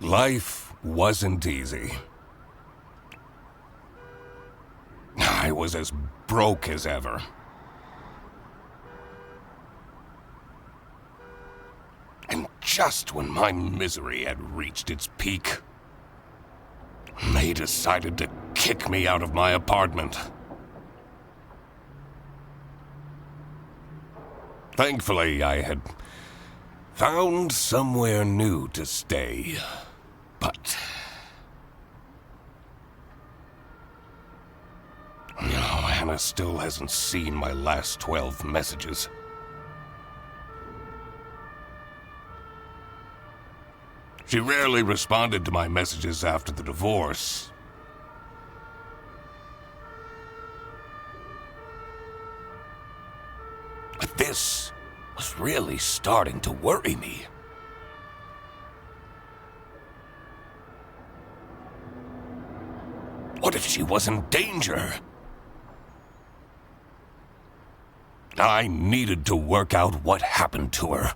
Life wasn't easy. I was as broke as ever. And just when my misery had reached its peak, they decided to kick me out of my apartment. Thankfully, I had found somewhere new to stay, but... No, Hannah still hasn't seen my last 12 messages. She rarely responded to my messages after the divorce. But this was really starting to worry me. What if she was in danger? I needed to work out what happened to her.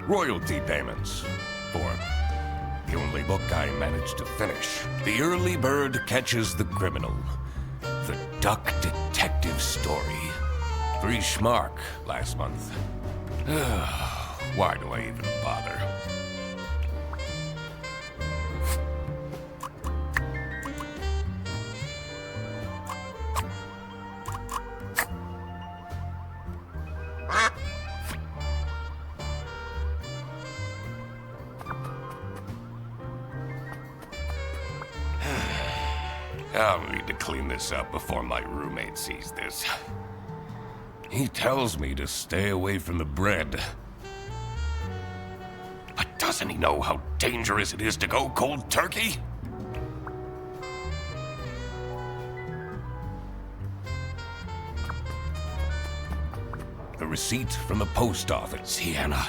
Royalty payments for the only book I managed to finish. The Early Bird Catches the Criminal. The Duck Detective Story. 3 schmark last month. Why do I even bother? I'll need to clean this up before my roommate sees this. He tells me to stay away from the bread. But doesn't he know how dangerous it is to go cold turkey? The receipt from the post office. Sienna,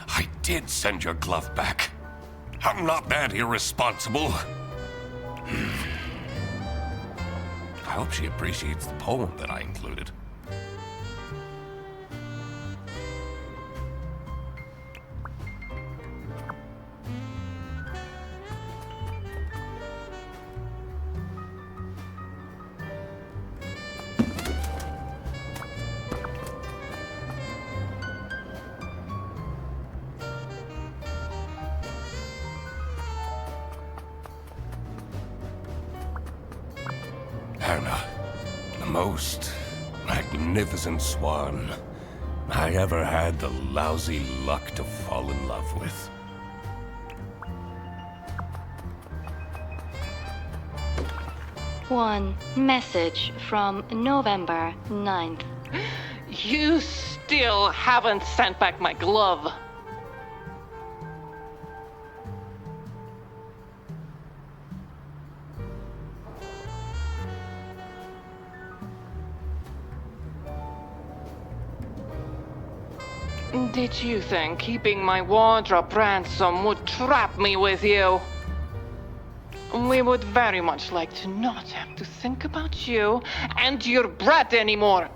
I did send your glove back. I'm not that irresponsible. I hope she appreciates the poem that I included. Hannah, the most magnificent swan I ever had the lousy luck to fall in love with. One message from November 9th. You still haven't sent back my glove. Did you think keeping my wardrobe ransom would trap me with you? We would very much like to not have to think about you and your bread anymore.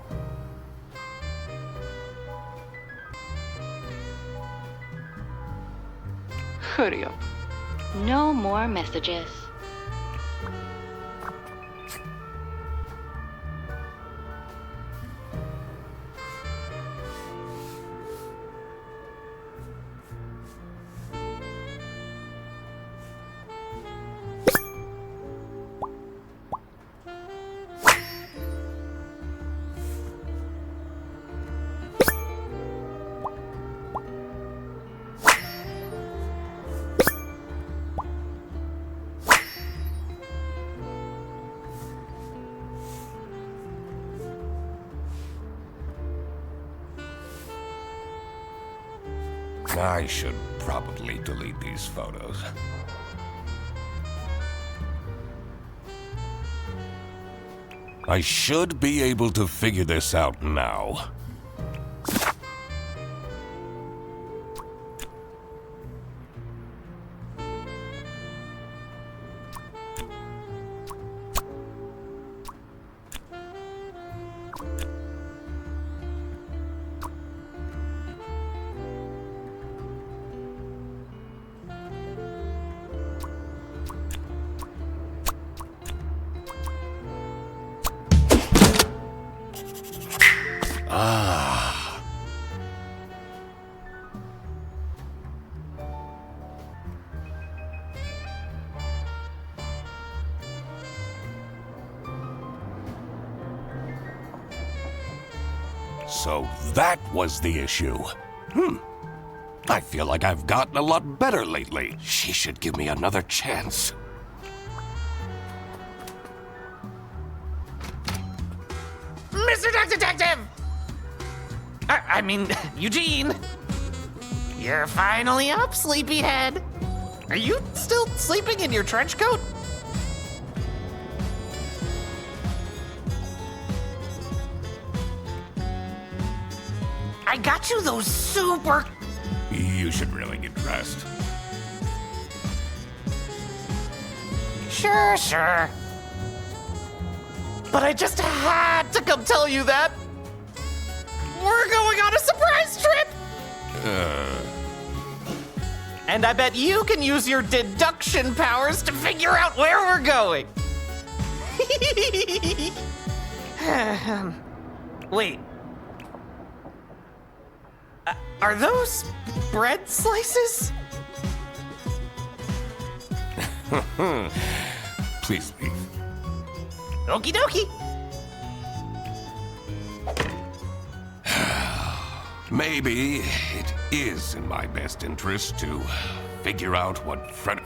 Hurry up. No more messages. I should probably delete these photos. I should be able to figure this out now. So that was the issue. I feel like I've gotten a lot better lately. She should give me another chance. Mr. Duck Detective! I mean, Eugene. You're finally up, sleepyhead. Are you still sleeping in your trench coat? I got you those super... You should really get dressed. Sure. But I just had to come tell you that. We're going on a surprise trip! And I bet you can use your deduction powers to figure out where we're going. Wait. Are those bread slices? Please leave. Okie dokie. Maybe it is in my best interest to figure out what Fred...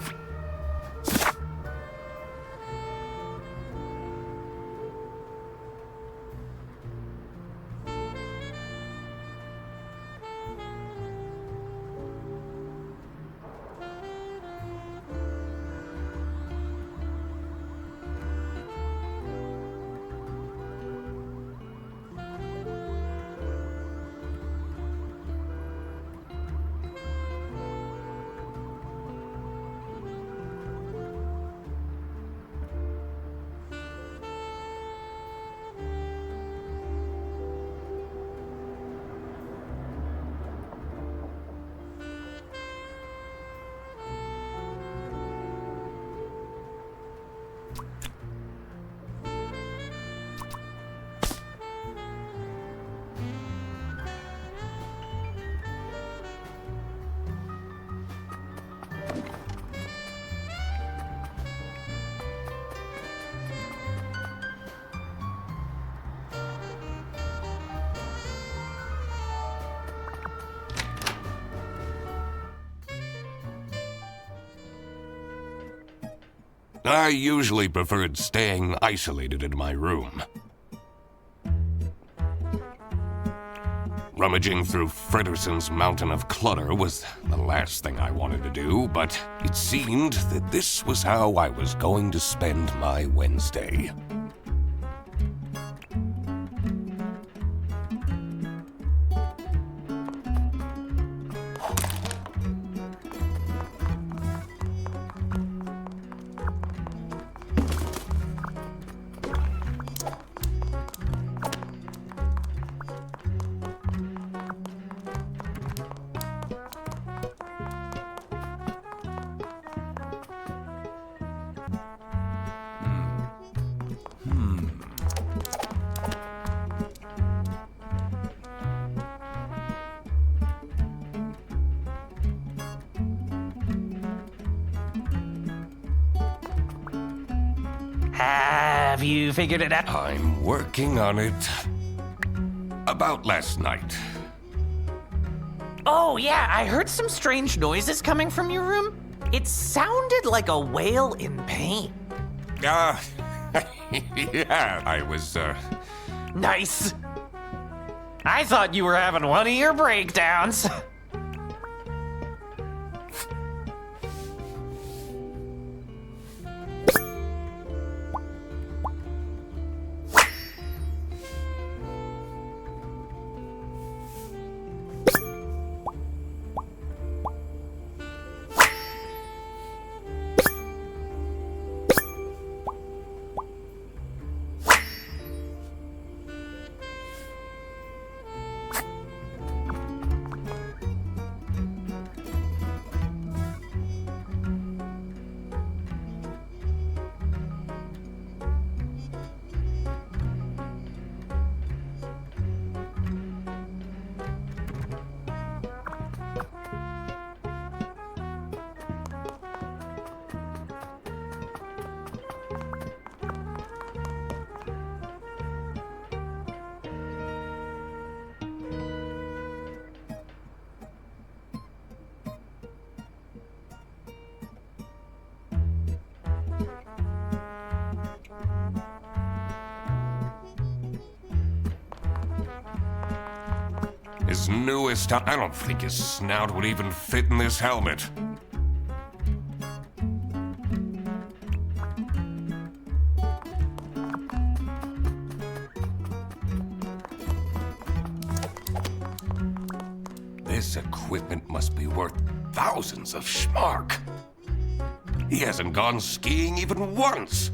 I usually preferred staying isolated in my room. Rummaging through Frederson's mountain of clutter was the last thing I wanted to do, but it seemed that this was how I was going to spend my Wednesday. Have you figured it out? I'm working on it. About last night. Oh, yeah, I heard some strange noises coming from your room. It sounded like a whale in pain. Yeah, I was, Nice. I thought you were having one of your breakdowns. His newest... I don't think his snout would even fit in this helmet. This equipment must be worth thousands of schmark. He hasn't gone skiing even once.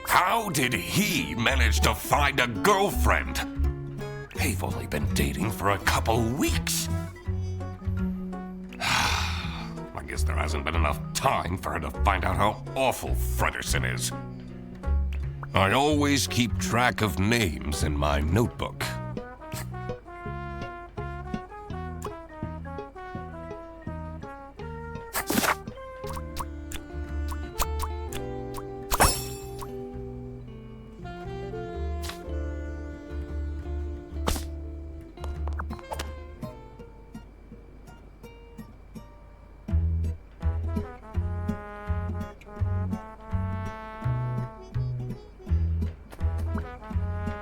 How did he manage to find a girlfriend? They've only been dating for a couple weeks. I guess there hasn't been enough time for her to find out how awful Frederson is. I always keep track of names in my notebook.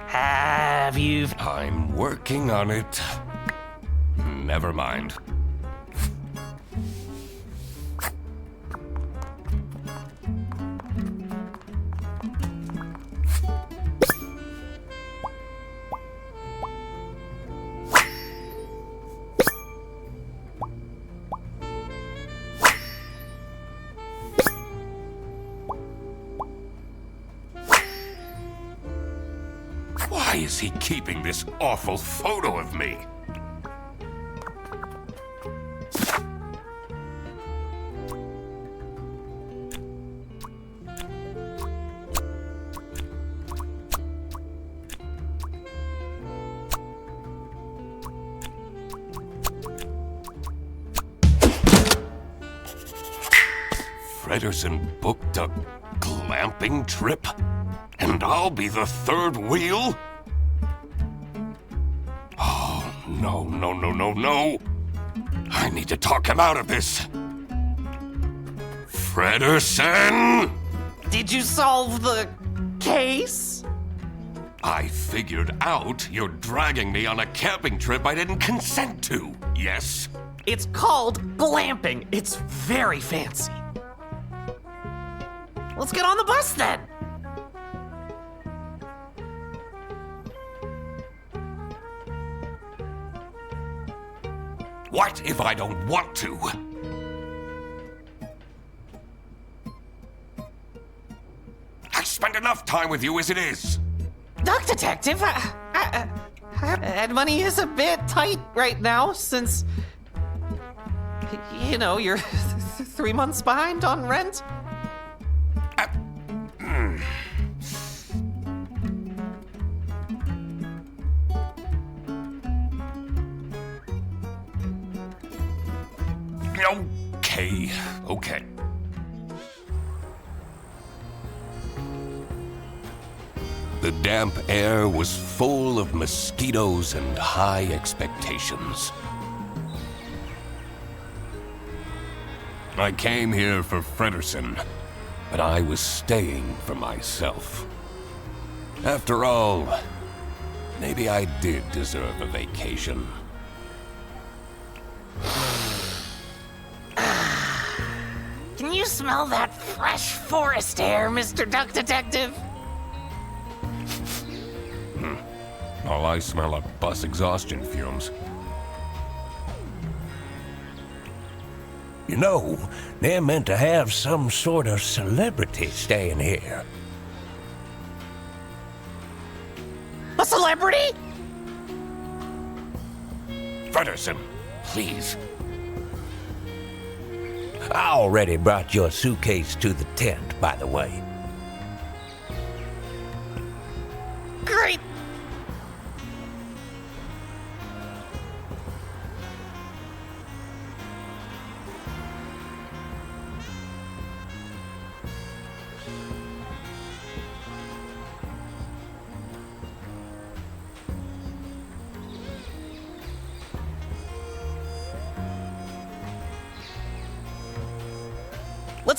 Have you... I'm working on it. Never mind. Why is he keeping this awful photo of me? Frederson booked a glamping trip? And I'll be the third wheel? Oh, no. I need to talk him out of this. Frederson! Did you solve the case? I figured out you're dragging me on a camping trip I didn't consent to, yes? It's called glamping. It's very fancy. Let's get on the bus then. What if I don't want to? I spend enough time with you as it is. Duck Detective, money is a bit tight right now since, you know, you're 3 months behind on rent. Okay. The damp air was full of mosquitoes and high expectations. I came here for Frederson, but I was staying for myself. After all, maybe I did deserve a vacation. Can you smell that fresh forest air, Mr. Duck Detective? All I smell are bus exhaustion fumes. You know, they're meant to have some sort of celebrity staying here. A celebrity? Frederson, please. I already brought your suitcase to the tent, by the way. Great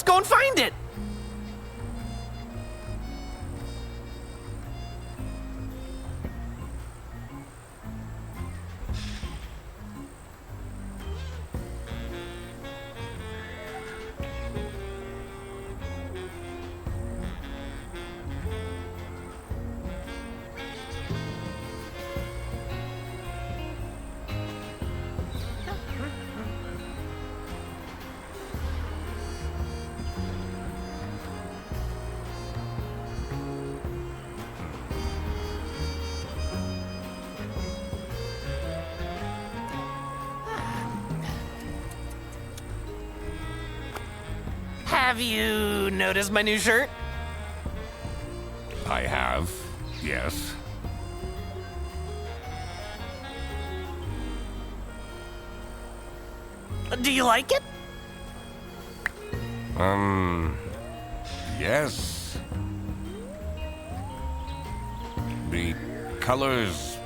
go and find it. Have you noticed my new shirt? I have, yes. Do you like it? Yes. The colors.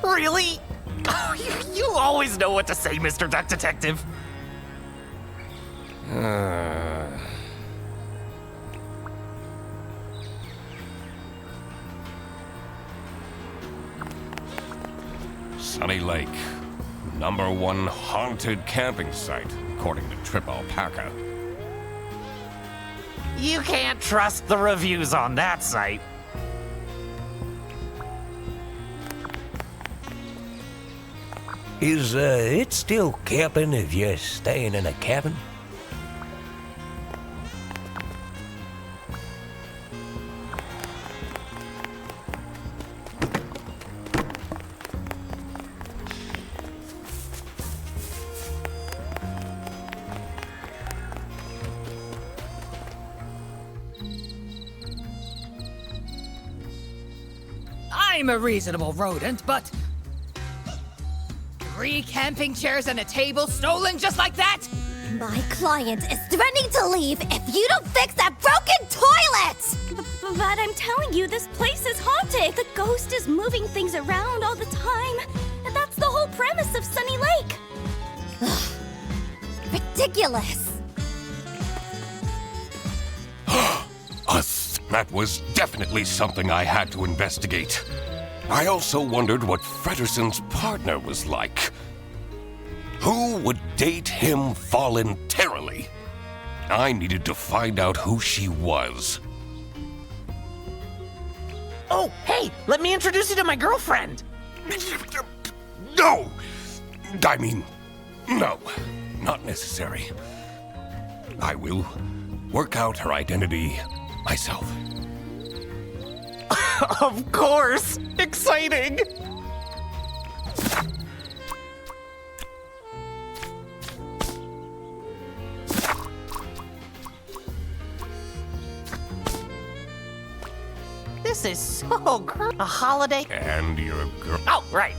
Really? Oh, you always know what to say, Mr. Duck Detective. Sunny Lake, #1 haunted camping site, according to Trip Alpaca. You can't trust the reviews on that site. Is it still camping if you're staying in a cabin? I'm a reasonable rodent, but 3 camping chairs and a table stolen just like that? My client is threatening to leave if you don't fix that broken toilet! But I'm telling you, this place is haunted. The ghost is moving things around all the time. And that's the whole premise of Sunny Lake. Ridiculous! That was definitely something I had to investigate. I also wondered what Frederson's partner was like. Who would date him voluntarily? I needed to find out who she was. Oh, hey, let me introduce you to my girlfriend. No! I mean, no, not necessary. I will work out her identity myself. Of course! Exciting! This is so great. A holiday. And your girl. Oh, right.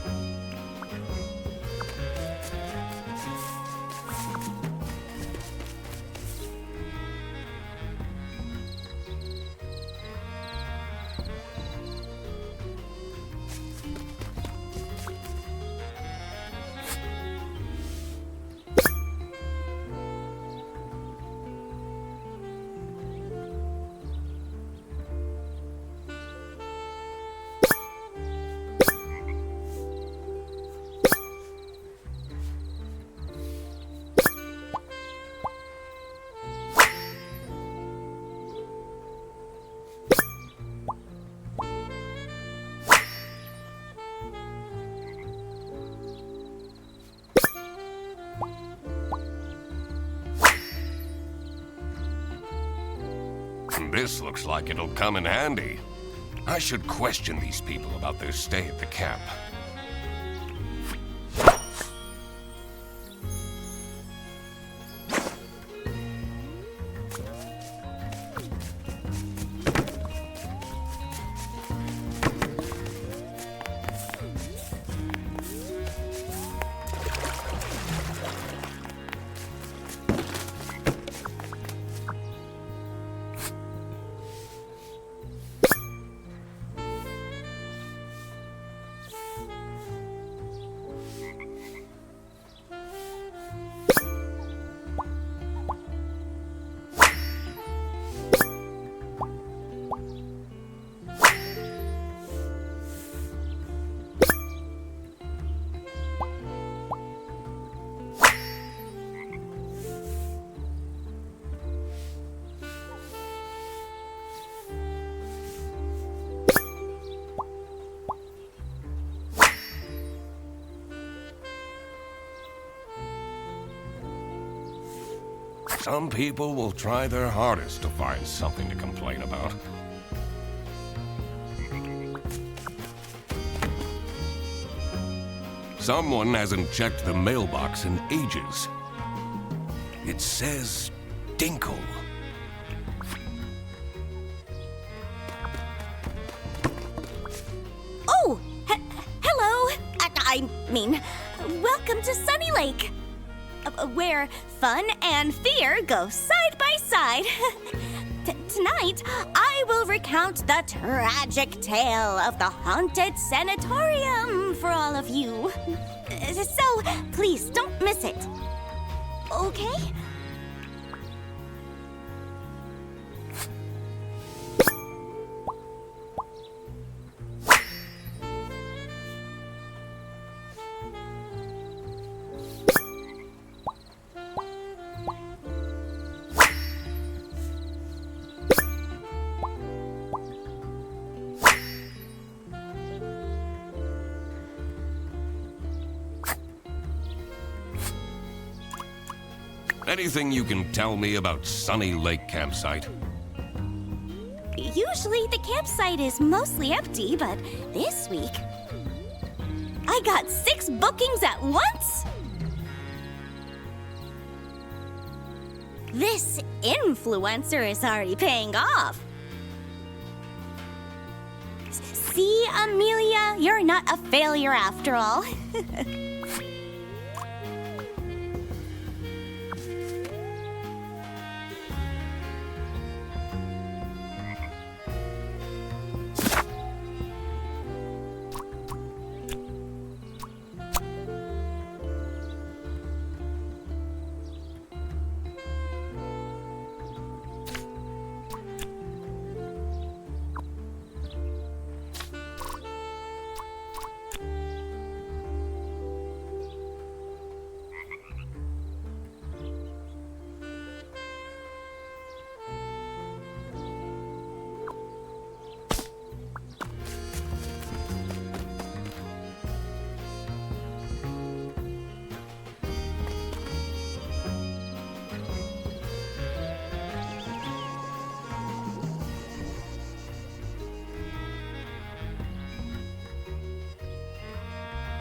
This looks like it'll come in handy. I should question these people about their stay at the camp. Some people will try their hardest to find something to complain about. Someone hasn't checked the mailbox in ages. It says Dinkle. Oh, hello. I mean, welcome to Sunny Lake, where fun and fear go side by side. Tonight, I will recount the tragic tale of the haunted sanatorium for all of you. So, please don't miss it. Okay? Anything you can tell me about Sunny Lake Campsite? Usually the campsite is mostly empty, but this week I got 6 bookings at once. This influencer is already paying off. See, Amelia, you're not a failure after all.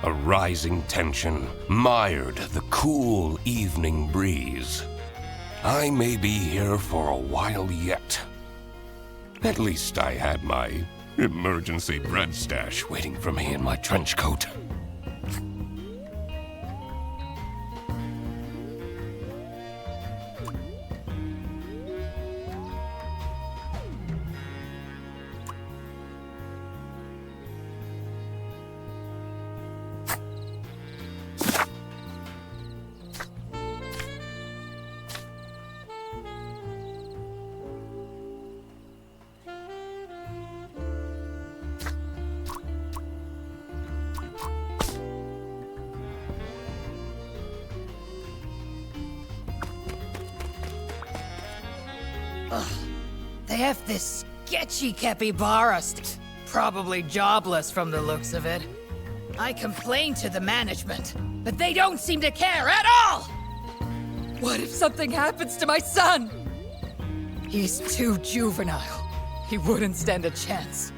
A rising tension mired the cool evening breeze. I may be here for a while yet. At least I had my emergency bread stash waiting for me in my trench coat. They have this sketchy capybara, probably jobless from the looks of it. I complained to the management, but they don't seem to care at all! What if something happens to my son? He's too juvenile. He wouldn't stand a chance.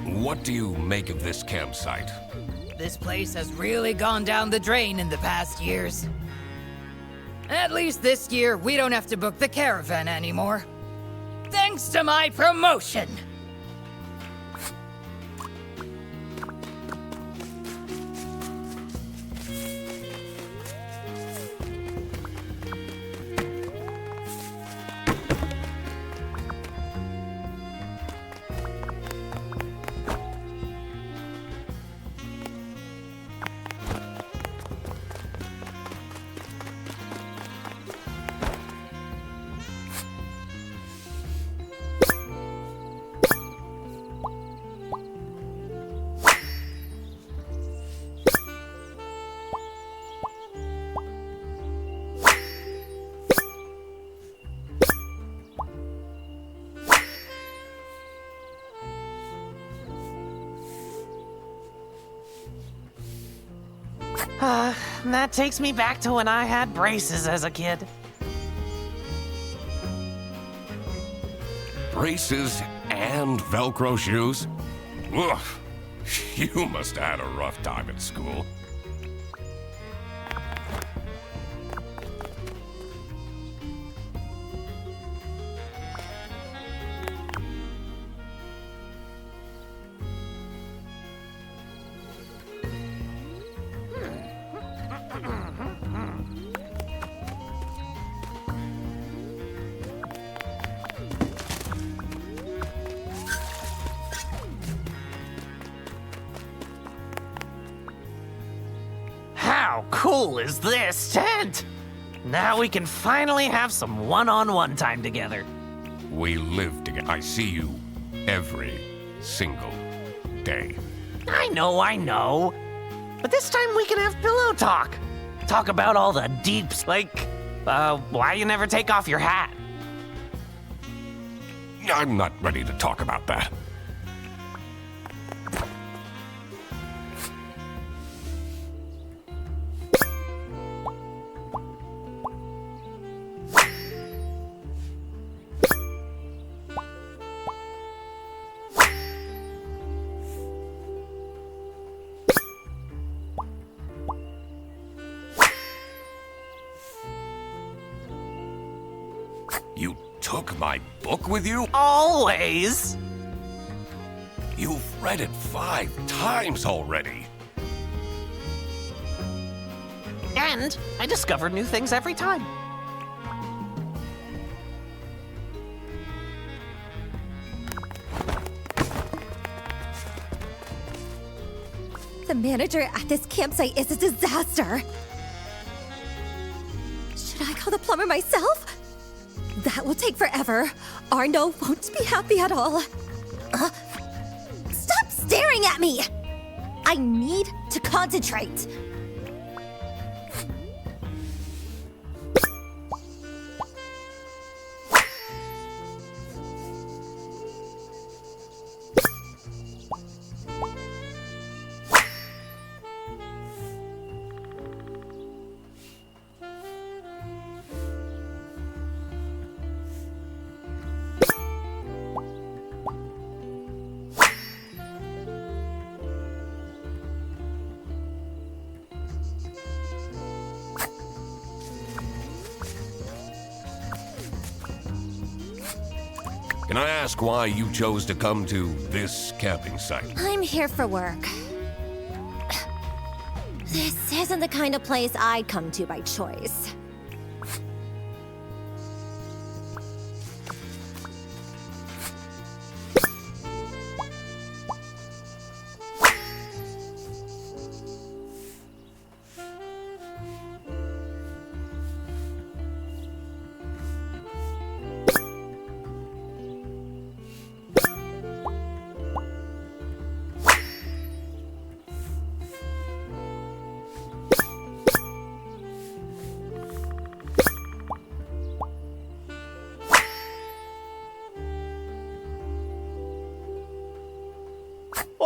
What do you make of this campsite? This place has really gone down the drain in the past years. At least this year, we don't have to book the caravan anymore. Thanks to my promotion! That takes me back to when I had braces as a kid. Braces and Velcro shoes? Ugh, you must have had a rough time at school. How cool is this tent? Now we can finally have some one-on-one time together. We live together. I see you every single day. I know. But this time we can have pillow talk. Talk about all the deeps, like, why you never take off your hat. I'm not ready to talk about that. You took my book with you? Always. You've read it 5 times already. And I discover new things every time. The manager at this campsite is a disaster. Should I call the plumber myself? That will take forever. Arno won't be happy at all. Stop staring at me! I need to concentrate. Can I ask why you chose to come to this camping site? I'm here for work. This isn't the kind of place I'd come to by choice.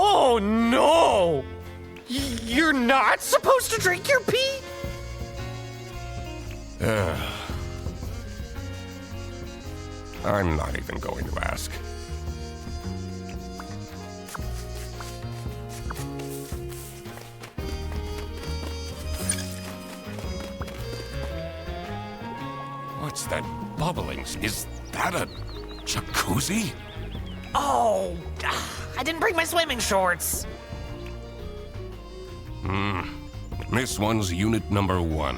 Oh no! You're not supposed to drink your pee? I'm not even going to ask. What's that bubbling? Is that a jacuzzi? Oh, I didn't bring my swimming shorts. This one's unit number 1.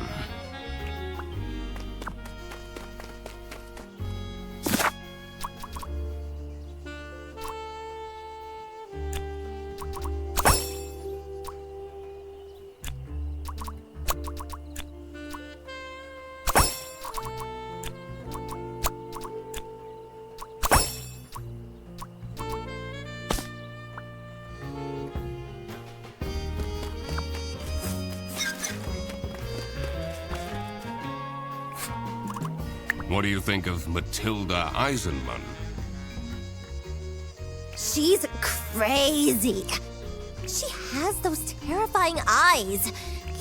What do you think of Matilda Eisenman? She's crazy. She has those terrifying eyes.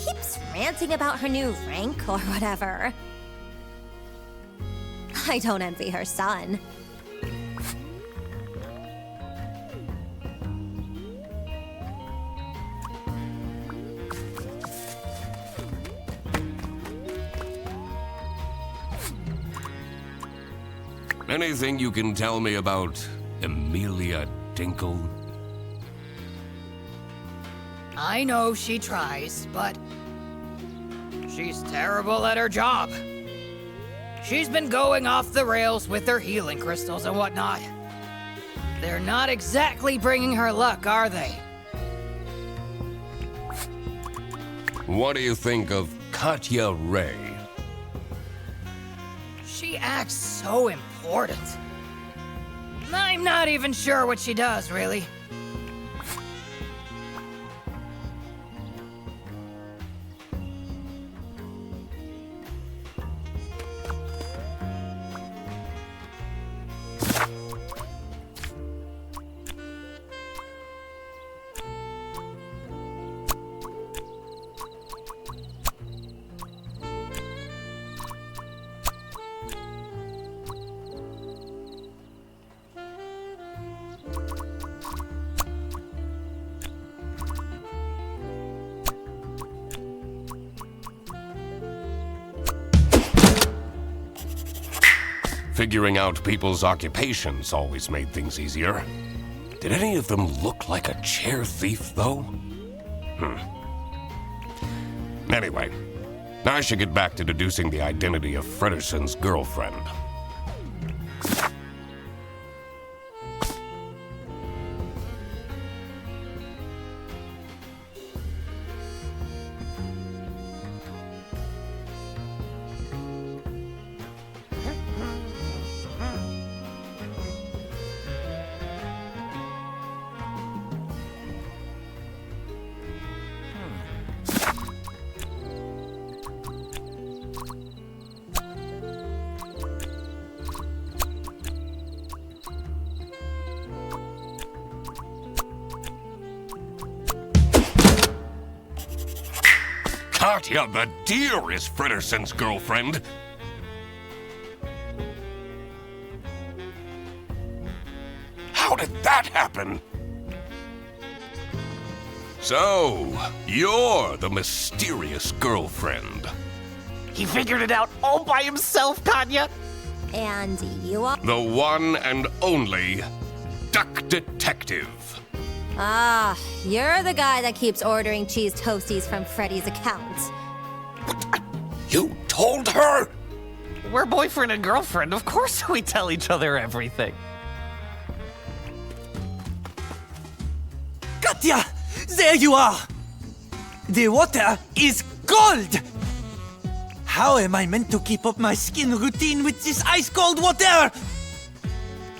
Keeps ranting about her new rank or whatever. I don't envy her son. Anything you can tell me about Amelia Dinkle? I know she tries, but she's terrible at her job. She's been going off the rails with her healing crystals and whatnot. They're not exactly bringing her luck, are they? What do you think of Katya Ray? She acts so important. I'm not even sure what she does, really. Figuring out people's occupations always made things easier. Did any of them look like a chair thief, though? Anyway, I should get back to deducing the identity of Frederson's girlfriend. Katya the deer is Frederson's girlfriend. How did that happen? So, you're the mysterious girlfriend. He figured it out all by himself, Katya. And you are? The one and only Duck Detective. Ah, you're the guy that keeps ordering cheese toasties from Freddy's account. You told her? We're boyfriend and girlfriend. Of course we tell each other everything. Katya! There you are! The water is cold! How am I meant to keep up my skin routine with this ice-cold water?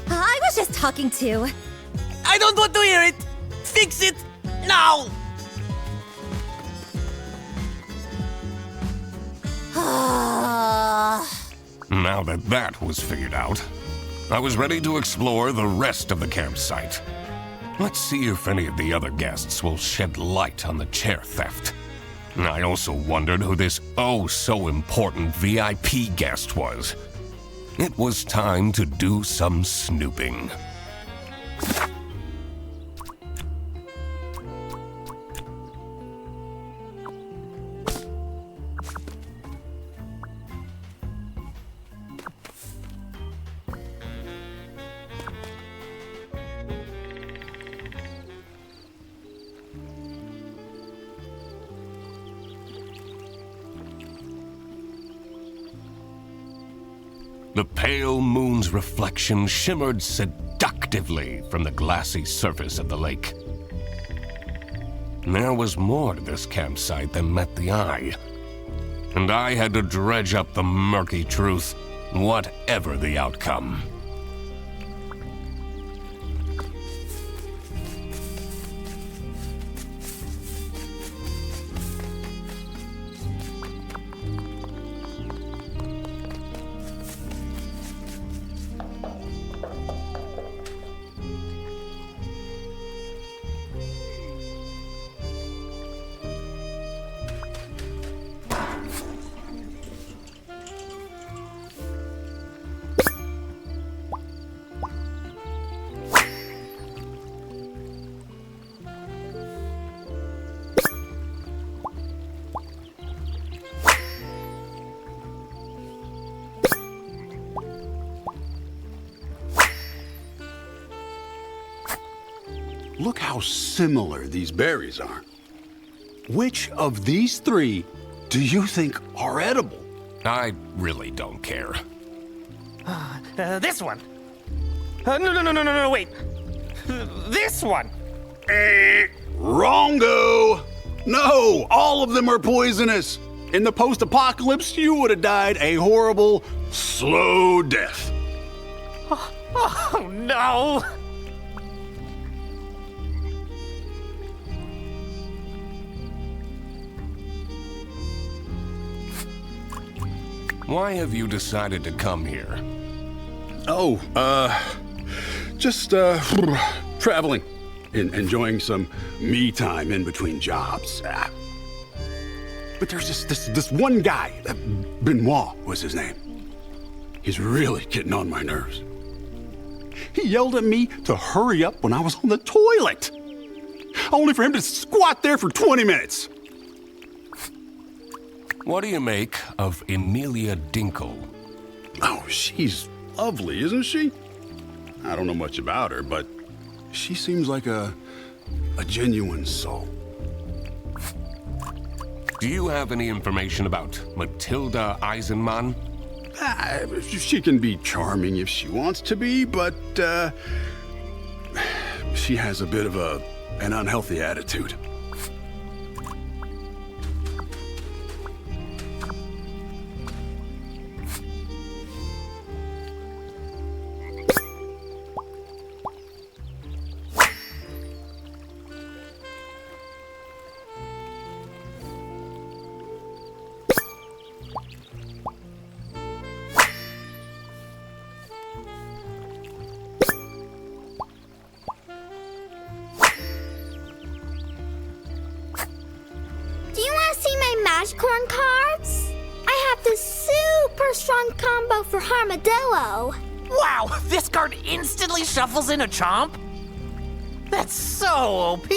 I was just talking to... I don't want to hear it! Fix it now! Now that that was figured out, I was ready to explore the rest of the campsite. Let's see if any of the other guests will shed light on the chair theft. I also wondered who this oh-so-important VIP guest was. It was time to do some snooping. The pale moon's reflection shimmered seductively from the glassy surface of the lake. There was more to this campsite than met the eye, and I had to dredge up the murky truth, whatever the outcome. Look how similar these berries are. Which of these three do you think are edible? I really don't care. This one. No, wait. This one. Wrongo! No, all of them are poisonous. In the post-apocalypse, you would have died a horrible, slow death. Oh no! Why have you decided to come here? Oh, just, traveling. Enjoying some me time in between jobs. But there's this one guy, Benoit was his name. He's really getting on my nerves. He yelled at me to hurry up when I was on the toilet, only for him to squat there for 20 minutes. What do you make of Emilia Dinkle? Oh, she's lovely, isn't she? I don't know much about her, but she seems like a genuine soul. Do you have any information about Matilda Eisenman? She can be charming if she wants to be, but she has a bit of an unhealthy attitude. Magicorn cards? I have this super strong combo for Armadillo. Wow, this card instantly shuffles in a chomp? That's so OP!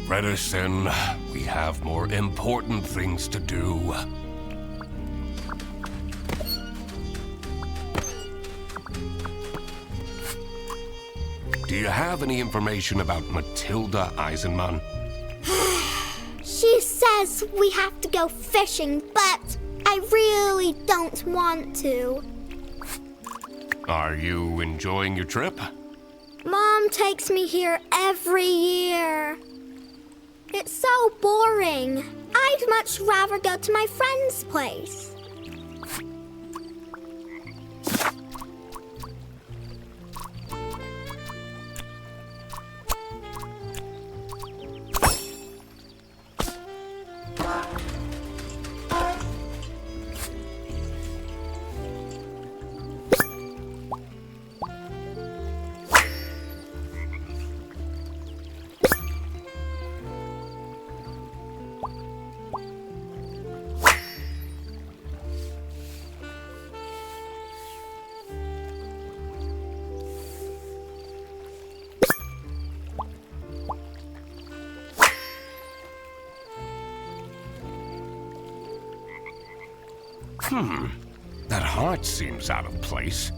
Frederson, we have more important things to do. Do you have any information about Matilda Eisenman? She says we have to go fishing, but I really don't want to. Are you enjoying your trip? Mom takes me here every year. It's so boring. I'd much rather go to my friend's place. That heart seems out of place.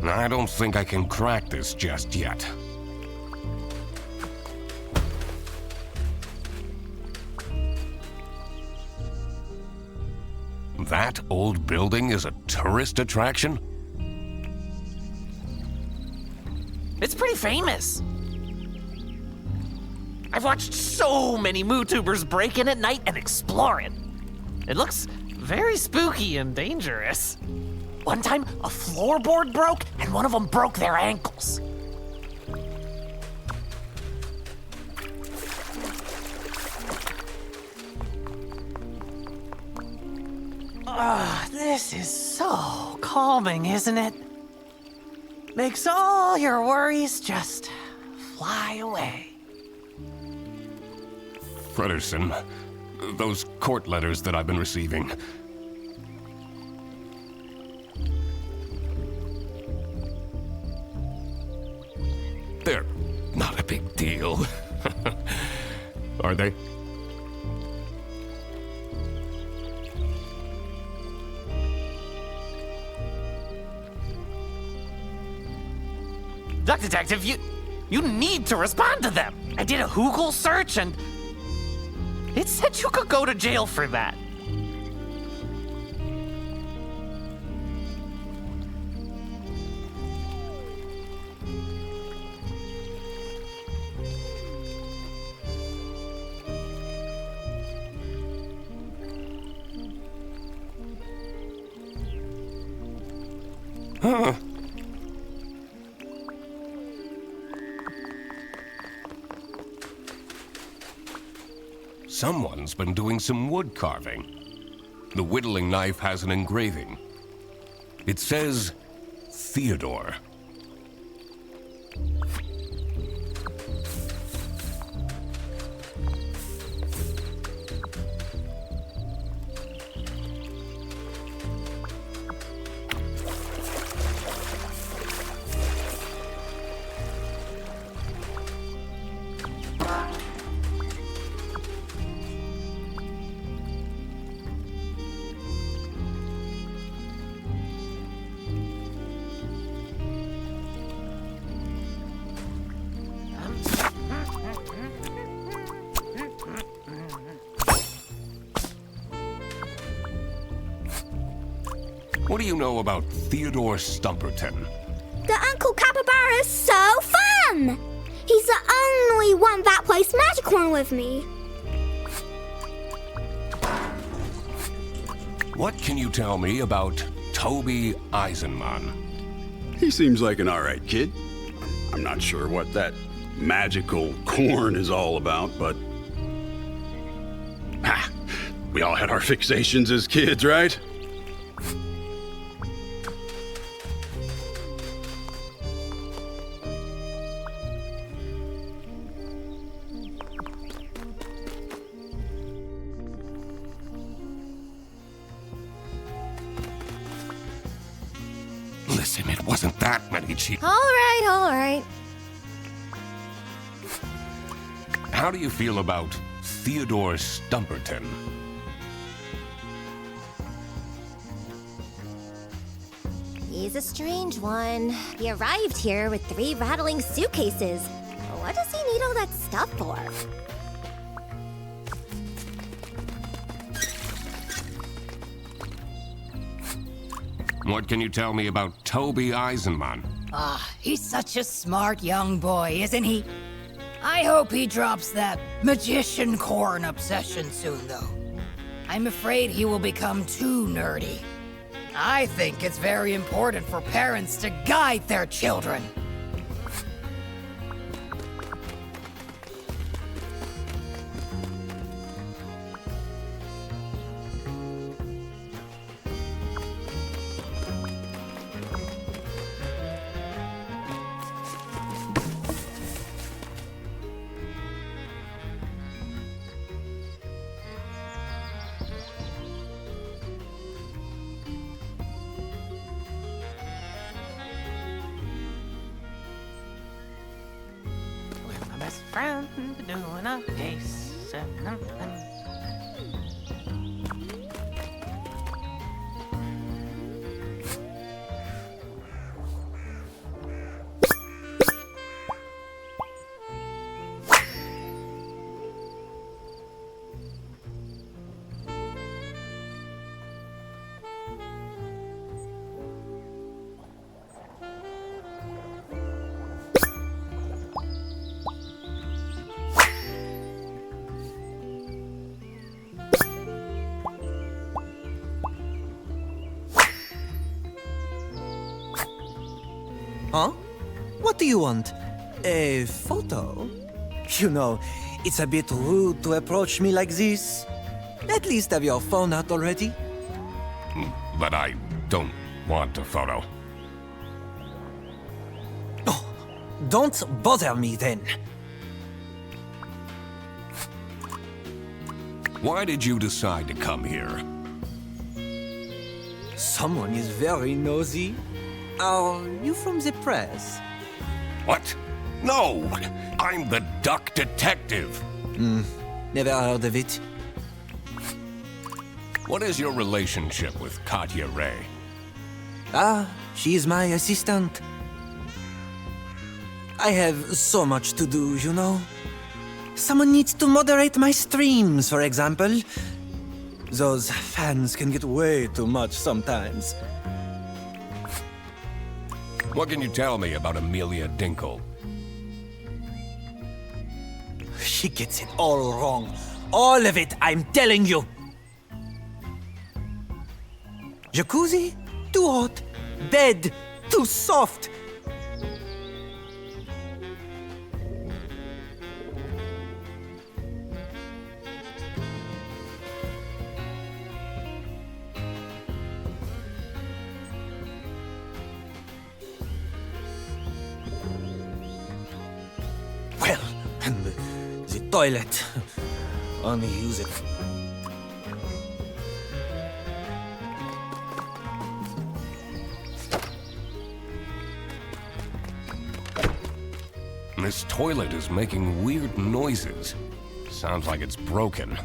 I don't think I can crack this just yet. That old building is a tourist attraction? It's pretty famous. I've watched so many MooTubers break in at night and explore it. It looks very spooky and dangerous. One time, a floorboard broke and one of them broke their ankles. This is so calming, isn't it? Makes all your worries just fly away. Frederson, those court letters that I've been receiving. They're not a big deal. Are they? Duck Detective, you need to respond to them. I did a Google search and it said you could go to jail for that. Huh. Someone's been doing some wood carving. The whittling knife has an engraving. It says, Theodore. What do you know about Theodore Stumperton? The Uncle Capybara is so fun! He's the only one that plays Magic One with me. What can you tell me about Toby Eisenman? He seems like an alright kid. I'm not sure what that magical corn is all about, but... we all had our fixations as kids, right? Listen, it wasn't that many cheap. All right. How do you feel about Theodore Stumperton? He's a strange one. He arrived here with 3 rattling suitcases. What does he need all that stuff for? What can you tell me about Toby Eisenman? He's such a smart young boy, isn't he? I hope he drops that magician corn obsession soon, though. I'm afraid he will become too nerdy. I think it's very important for parents to guide their children. Best friend doing a case. Huh? What do you want? A photo? You know, it's a bit rude to approach me like this. At least have your phone out already. But I don't want a photo. Oh, don't bother me then. Why did you decide to come here? Someone is very nosy. Are you from the press? What? No! I'm the Duck Detective! Never heard of it. What is your relationship with Katya Ray? Ah, she is my assistant. I have so much to do, you know. Someone needs to moderate my streams, for example. Those fans can get way too much sometimes. What can you tell me about Amelia Dinkle? She gets it all wrong. All of it, I'm telling you. Jacuzzi? Too hot. Bed? Too soft. Well, and the toilet. Only use it. This toilet is making weird noises. Sounds like it's broken.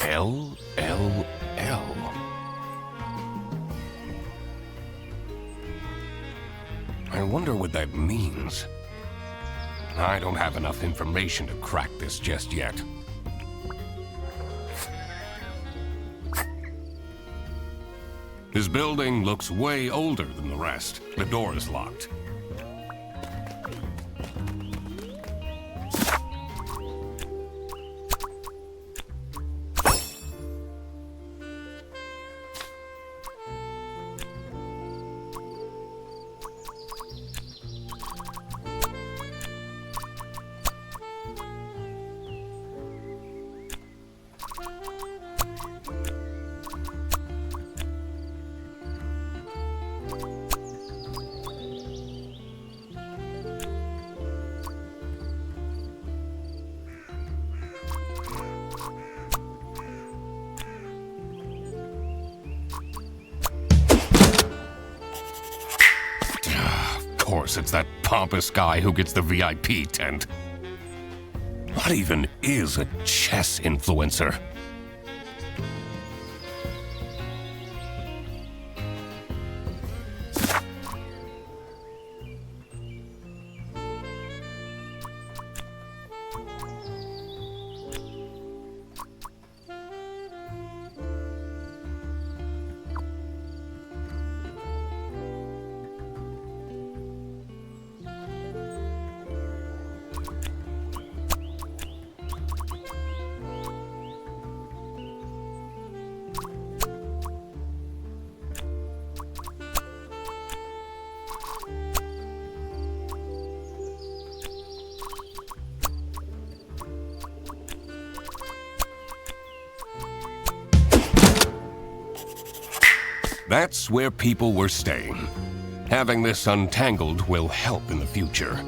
L. I wonder what that means. I don't have enough information to crack this just yet. This building looks way older than the rest. The door is locked. Of course, it's that pompous guy who gets the VIP tent. What even is a chess influencer? That's where people were staying. Having this untangled will help in the future.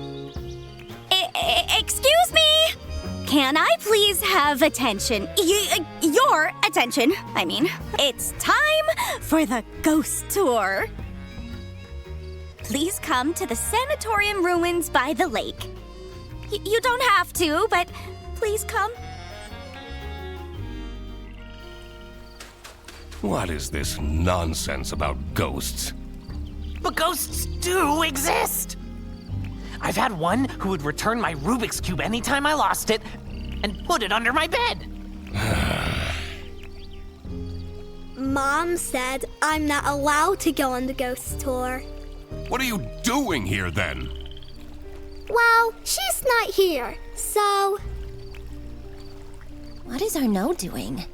Excuse me? Can I please have attention? Your attention, I mean. It's time for the ghost tour. Please come to the sanatorium ruins by the lake. You don't have to, but please come. What is this nonsense about ghosts? But ghosts do exist! I've had one who would return my Rubik's Cube anytime I lost it and put it under my bed. Mom said I'm not allowed to go on the ghost tour. What are you doing here then? Well, she's not here, so... What is Arnaud doing?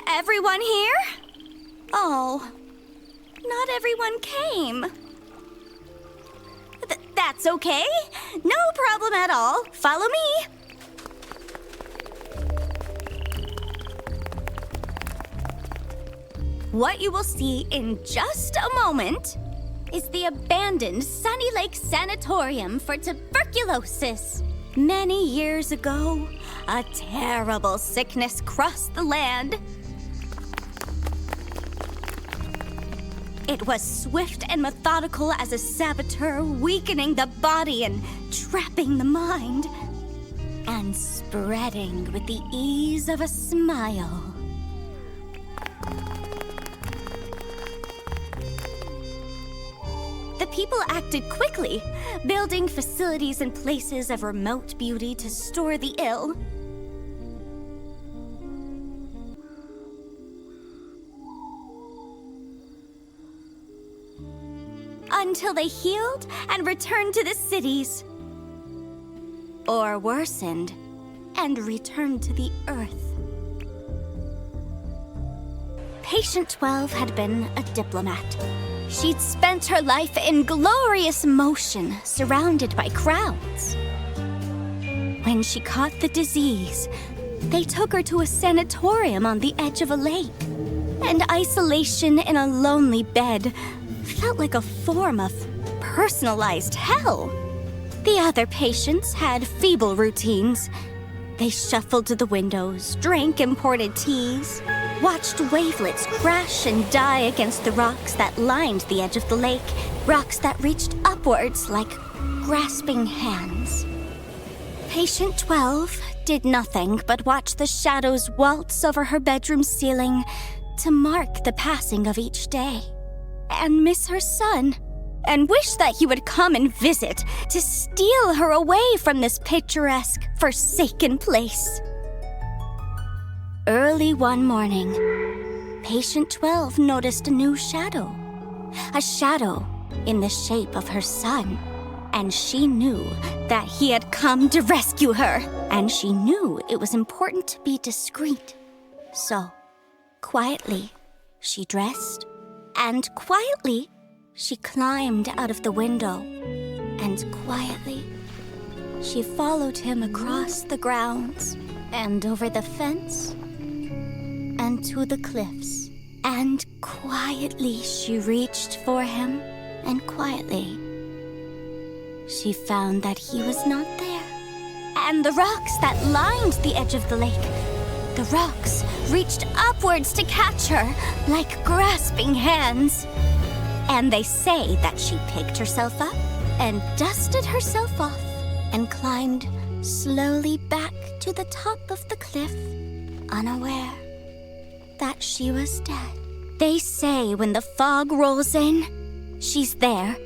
Everyone here? Oh, not everyone came. That's okay. No problem at all. Follow me. What you will see in just a moment is the abandoned Sunny Lake Sanatorium for Tuberculosis. Many years ago, a terrible sickness crossed the land. It was swift and methodical as a saboteur, weakening the body and trapping the mind, and spreading with the ease of a smile. The people acted quickly, building facilities in places of remote beauty to store the ill. Until they healed and returned to the cities. Or worsened and returned to the earth. Patient 12 had been a diplomat. She'd spent her life in glorious motion, surrounded by crowds. When she caught the disease, they took her to a sanatorium on the edge of a lake. And isolation in a lonely bed felt like a form of personalized hell. The other patients had feeble routines. They shuffled to the windows, drank imported teas, watched wavelets crash and die against the rocks that lined the edge of the lake, rocks that reached upwards like grasping hands. Patient 12 did nothing but watch the shadows waltz over her bedroom ceiling to mark the passing of each day, and miss her son, and wish that he would come and visit to steal her away from this picturesque, forsaken place. Early one morning, Patient 12 noticed a new shadow. A shadow in the shape of her son. And she knew that he had come to rescue her. And she knew it was important to be discreet. So, quietly, she dressed. And quietly, she climbed out of the window. And quietly, she followed him across the grounds and over the fence and to the cliffs. And quietly she reached for him, and quietly she found that he was not there. And the rocks that lined the edge of the lake, the rocks reached upwards to catch her like grasping hands. And they say that she picked herself up and dusted herself off and climbed slowly back to the top of the cliff, unaware that she was dead. They say when the fog rolls in, she's there,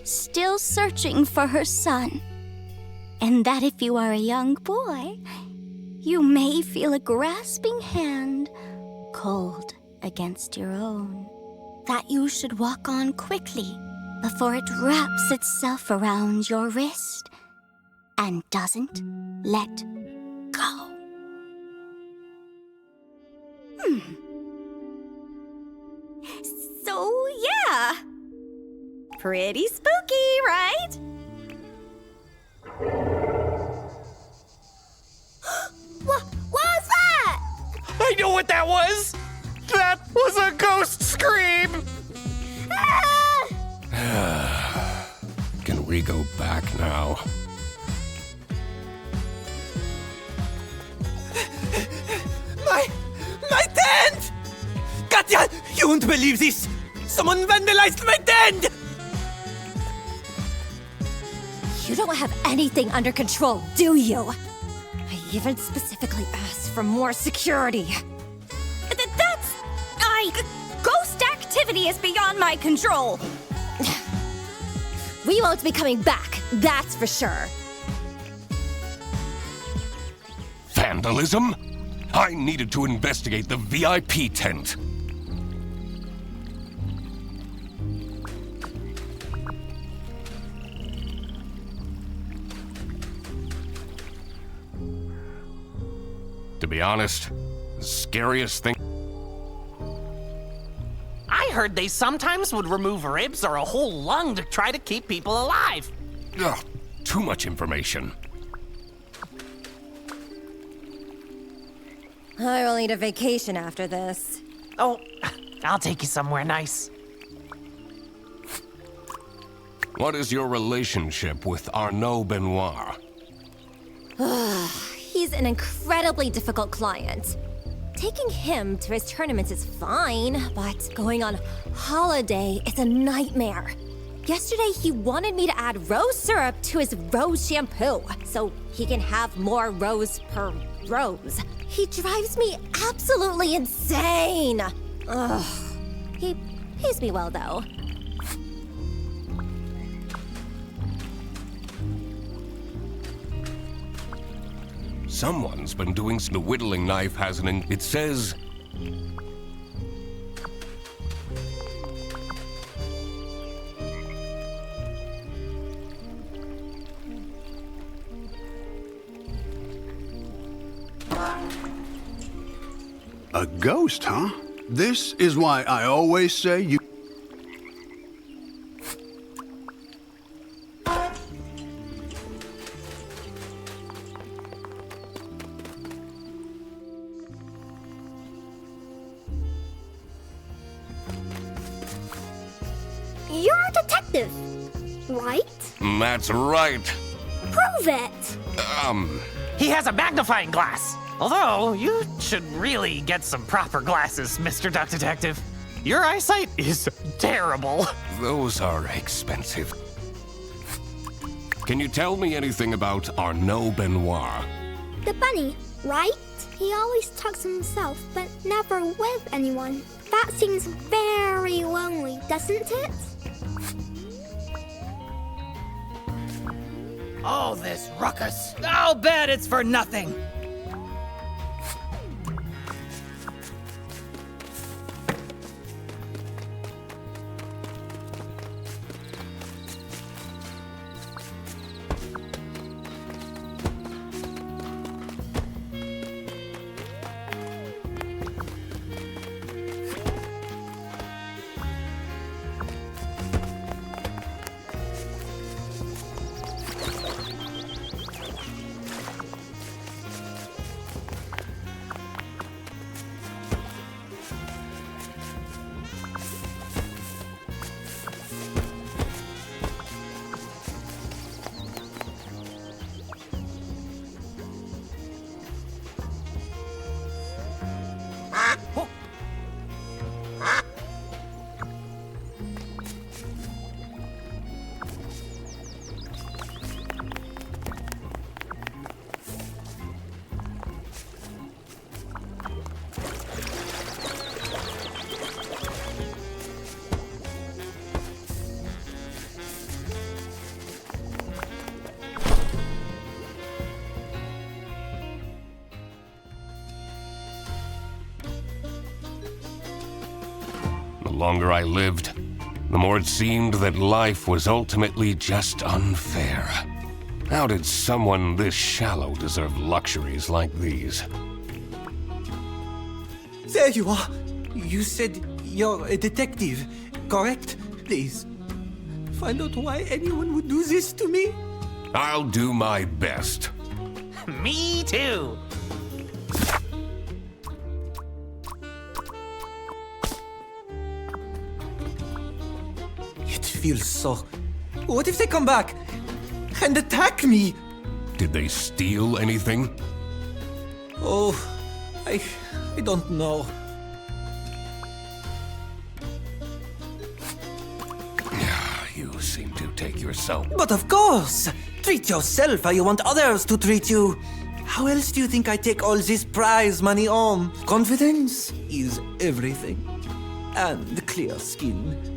still searching for her son. And that if you are a young boy, you may feel a grasping hand cold against your own. That you should walk on quickly before it wraps itself around your wrist and doesn't let go. So, yeah. Pretty spooky, right? What was that? I know what that was! That was a ghost scream! Can we go back now? My tent! Katya, you won't believe this! Someone vandalized my tent! You don't have anything under control, do you? I even specifically asked for more security. Ghost activity is beyond my control. We won't be coming back, that's for sure. Vandalism? I needed to investigate the VIP tent. To be honest, the scariest thing... I heard they sometimes would remove ribs or a whole lung to try to keep people alive. Ugh, too much information. I will need a vacation after this. Oh, I'll take you somewhere nice. What is your relationship with Arnaud Benoit? He's an incredibly difficult client. Taking him to his tournaments is fine, but going on holiday is a nightmare. Yesterday, he wanted me to add rose syrup to his rose shampoo, so he can have more rose per rose. He drives me absolutely insane. Ugh. He pays me well, though. Someone's been doing the whittling knife has it says... A ghost, huh? This is why I always say you... You're a detective, right? That's right. Prove it! He has a magnifying glass. Although, you should really get some proper glasses, Mr. Duck Detective. Your eyesight is terrible. Those are expensive. Can you tell me anything about Arnaud Benoit? The bunny, right? He always talks to himself, but never with anyone. That seems very lonely, doesn't it? All this ruckus. I'll bet it's for nothing. The longer I lived, the more it seemed that life was ultimately just unfair. How did someone this shallow deserve luxuries like these? There you are. You said you're a detective, correct? Please, find out why anyone would do this to me. I'll do my best. Me too. It feels so... What if they come back and attack me? Did they steal anything? Oh, I don't know. You seem to take yourself. But of course! Treat yourself how you want others to treat you. How else do you think I take all this prize money home? Confidence is everything. And clear skin.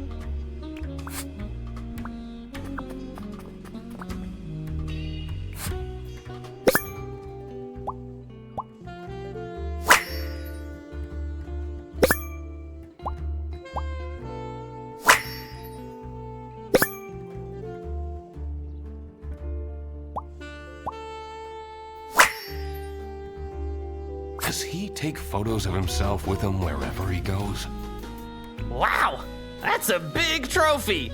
Does he take photos of himself with him wherever he goes? Wow, that's a big trophy.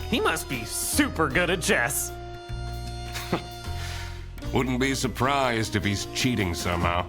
He must be super good at chess. Wouldn't be surprised if he's cheating somehow.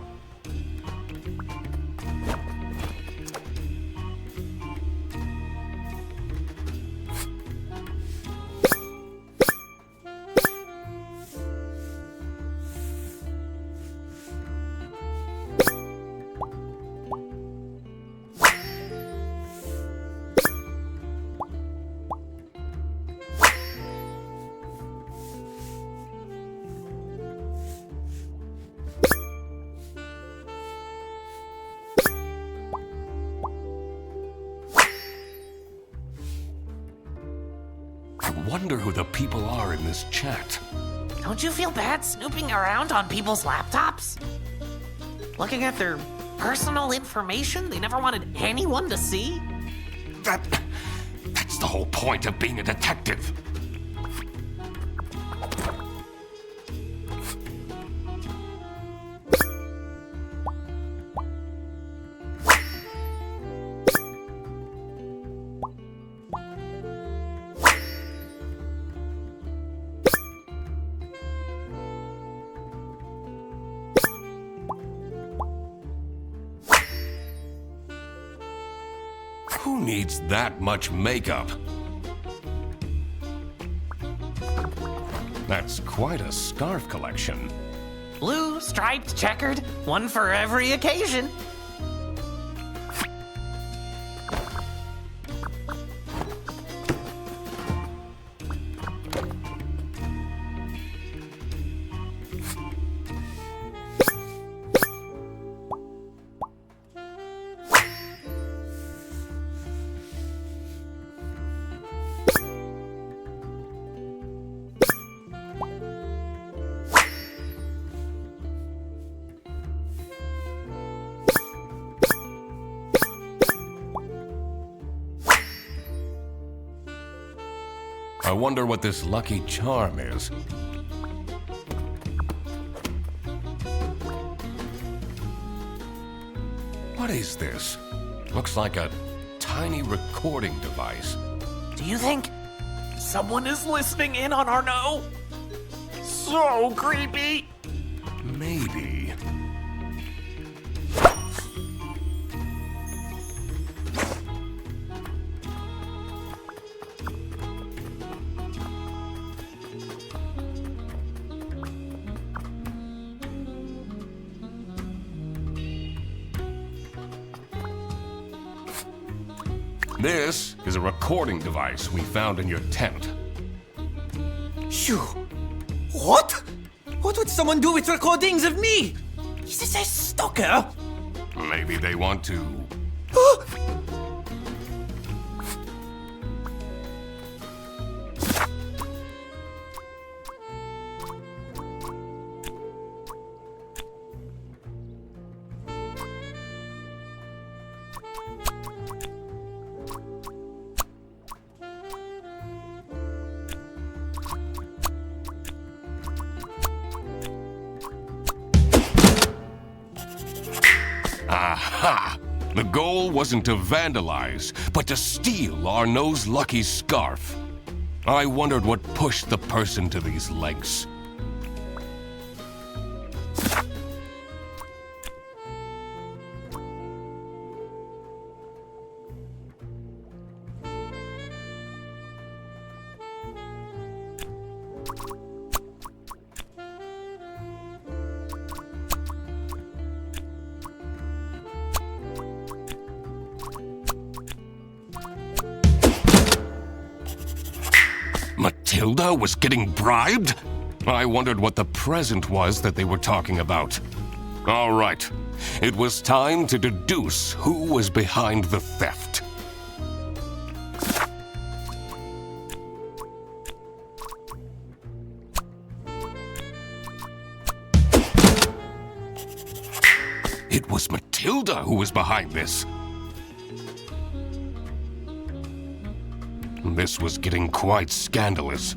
I wonder who the people are in this chat. Don't you feel bad snooping around on people's laptops? Looking at their personal information they never wanted anyone to see? That's the whole point of being a detective. Who needs that much makeup? That's quite a scarf collection. Blue, striped, checkered, one for every occasion. I wonder what this lucky charm is. What is this? Looks like a tiny recording device. Do you think someone is listening in on our no? So creepy. Maybe. This is a recording device we found in your tent. Phew. What? What would someone do with recordings of me? Is this a stalker? Maybe they want to... Aha! The goal wasn't to vandalize, but to steal Arnaud's lucky scarf. I wondered what pushed the person to these lengths. Matilda was getting bribed? I wondered what the present was that they were talking about. All right, it was time to deduce who was behind the theft. It was Matilda who was behind this. This was getting quite scandalous.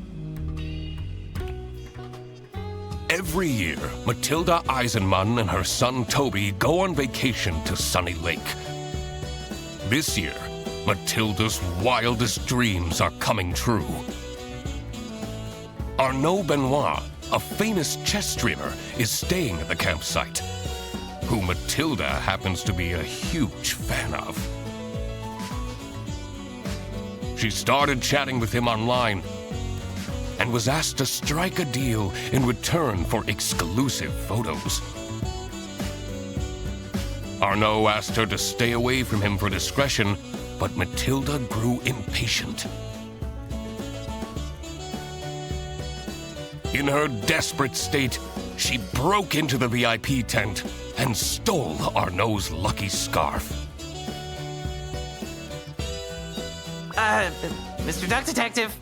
Every year, Matilda Eisenmann and her son Toby go on vacation to Sunny Lake. This year, Matilda's wildest dreams are coming true. Arnaud Benoit, a famous chess streamer, is staying at the campsite, who Matilda happens to be a huge fan of. She started chatting with him online and was asked to strike a deal in return for exclusive photos. Arnaud asked her to stay away from him for discretion, but Matilda grew impatient. In her desperate state, she broke into the VIP tent and stole Arnaud's lucky scarf. Mr. Duck Detective.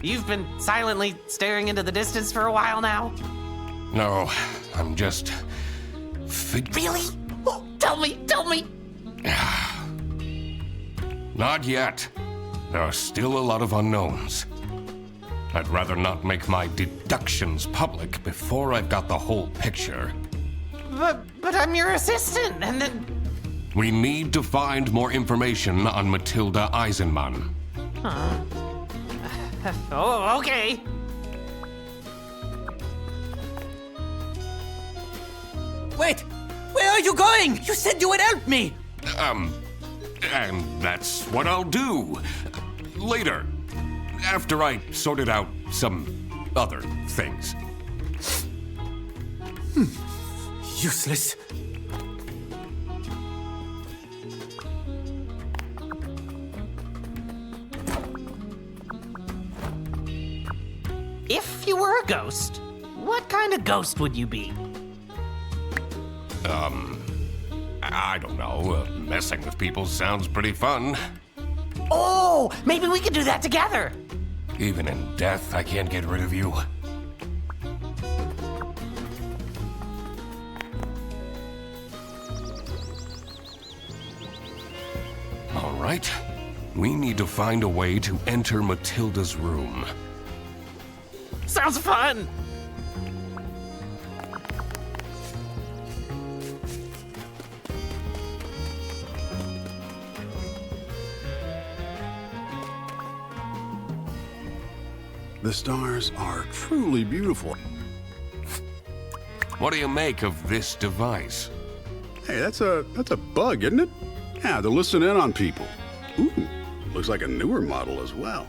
You've been silently staring into the distance for a while now? No, I'm just... Really? Oh, tell me! Not yet. There are still a lot of unknowns. I'd rather not make my deductions public before I've got the whole picture. But I'm your assistant, and then... We need to find more information on Matilda Eisenman. Huh. Oh, okay. Wait! Where are you going? You said you would help me! And that's what I'll do. Later. After I sorted out some other things. Useless. If you were a ghost, what kind of ghost would you be? I don't know. Messing with people sounds pretty fun. Oh, maybe we could do that together. Even in death, I can't get rid of you. All right. We need to find a way to enter Matilda's room. Sounds fun. The stars are truly beautiful. What do you make of this device? Hey, that's a bug, isn't it? Yeah, to listen in on people. Ooh, looks like a newer model as well.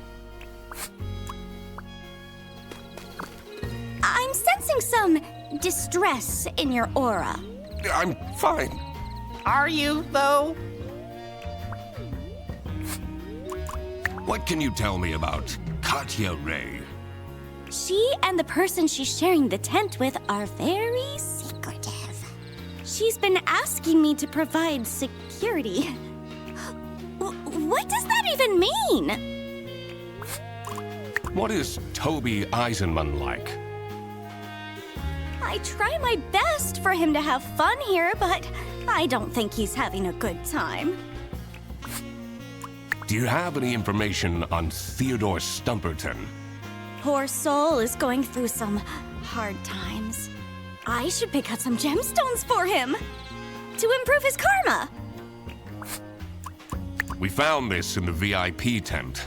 I'm sensing some distress in your aura. I'm fine. Are you, though? What can you tell me about Katya Ray? She and the person she's sharing the tent with are very secretive. She's been asking me to provide security. What does that even mean? What is Toby Eisenman like? I try my best for him to have fun here, but I don't think he's having a good time. Do you have any information on Theodore Stumperton? Poor soul is going through some hard times. I should pick out some gemstones for him to improve his karma. We found this in the VIP tent.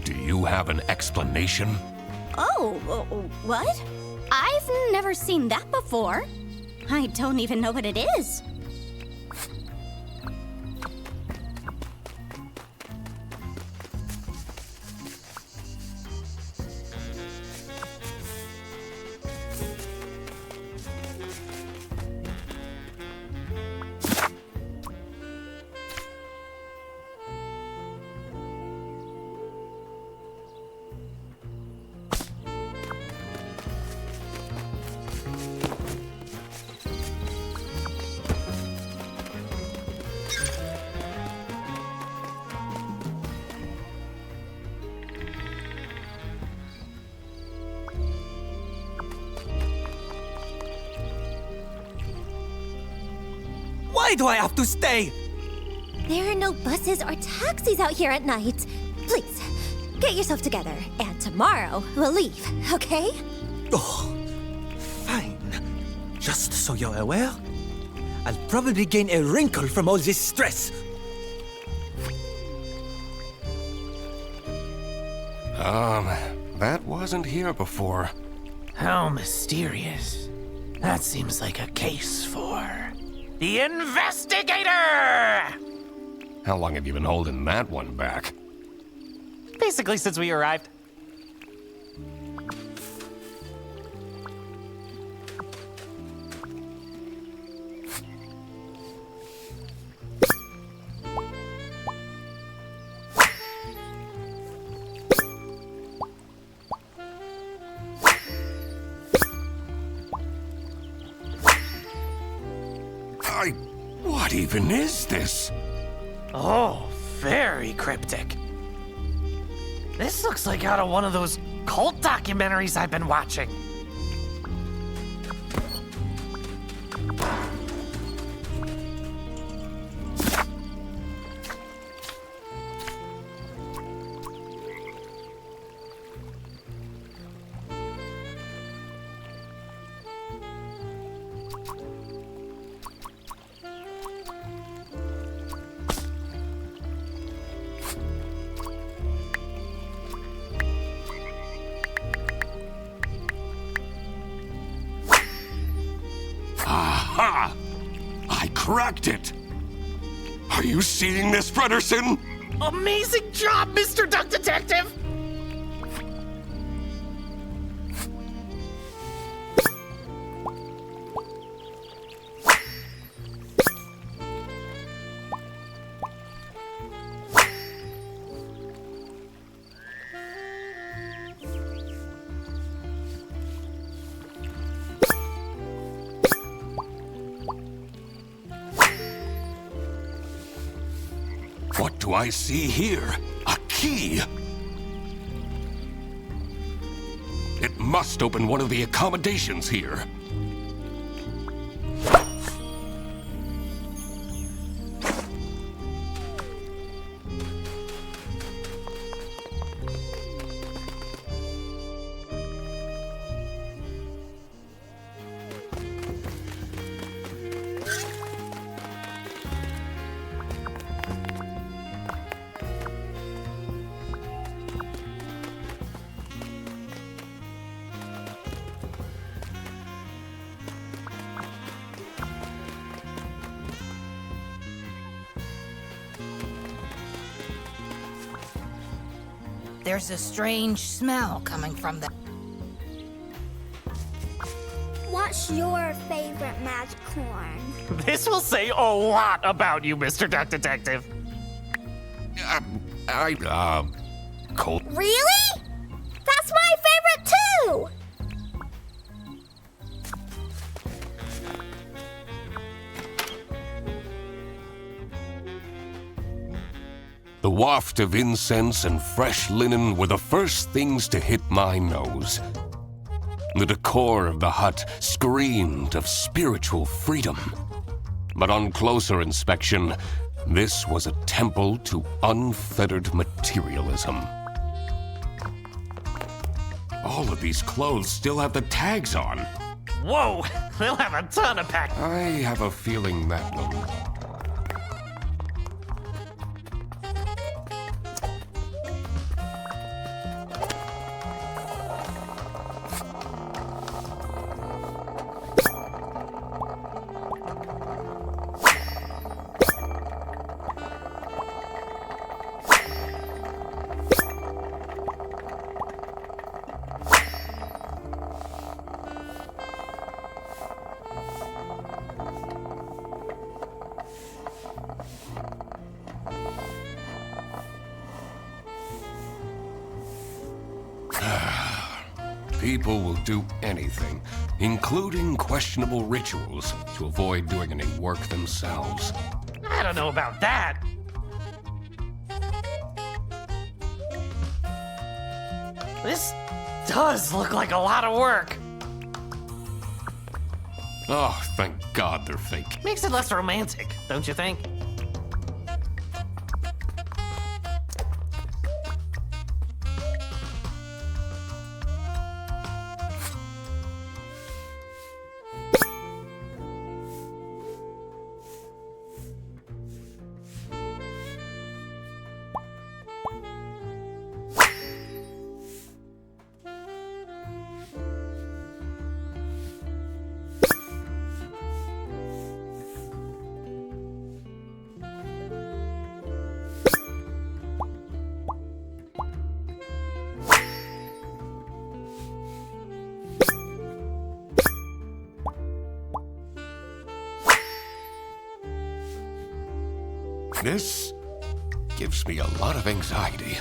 Do you have an explanation? Oh, what? I've never seen that before. I don't even know what it is. Why do I have to stay? There are no buses or taxis out here at night. Please, get yourself together, and tomorrow we'll leave, okay? Oh, fine. Just so you're aware, I'll probably gain a wrinkle from all this stress. That wasn't here before. How mysterious. That seems like a case for the investigator! How long have you been holding that one back? Basically since we arrived. What even is this? Oh, very cryptic. This looks like out of one of those cult documentaries I've been watching. Aha! I cracked it! Are you seeing this, Frederson? Amazing job, Mr. Duck Detective! What do I see here? A key! It must open one of the accommodations here. There's a strange smell coming from the... What's your favorite magic horn? This will say a lot about you, Mr. Duck Detective. Colt. Really? That's my favorite too! The waft of incense and fresh linen were the first things to hit my nose. The decor of the hut screamed of spiritual freedom. But on closer inspection, this was a temple to unfettered materialism. All of these clothes still have the tags on. Whoa, they'll have a ton of pack. I have a feeling that will... People will do anything, including questionable rituals, to avoid doing any work themselves. I don't know about that. This does look like a lot of work. Oh, thank God they're fake. Makes it less romantic, don't you think? This gives me a lot of anxiety.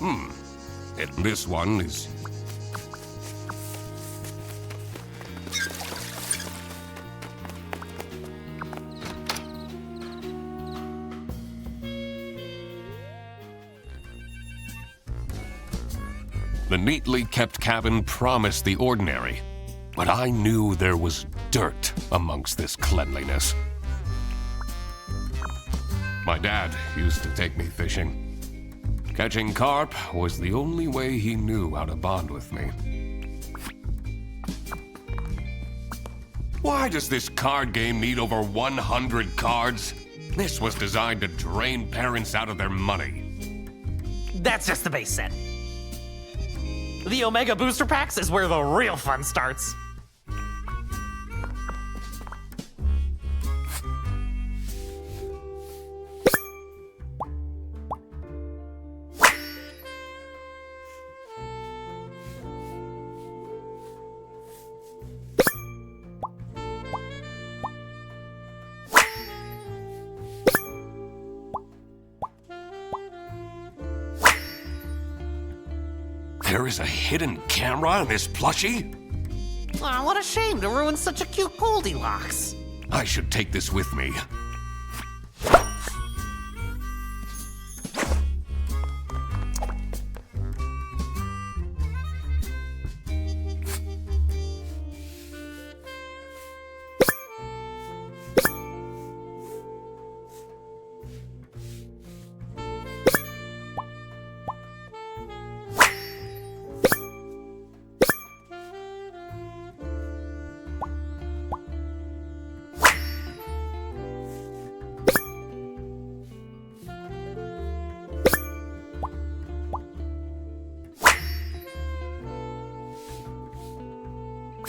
And this one is... The neatly kept cabin promised the ordinary, but I knew there was dirt amongst this cleanliness. My dad used to take me fishing. Catching carp was the only way he knew how to bond with me. Why does this card game need over 100 cards? This was designed to drain parents out of their money. That's just the base set. The Omega Booster Packs is where the real fun starts. There is a hidden camera in this plushie? Aw, what a shame to ruin such a cute Goldilocks. I should take this with me.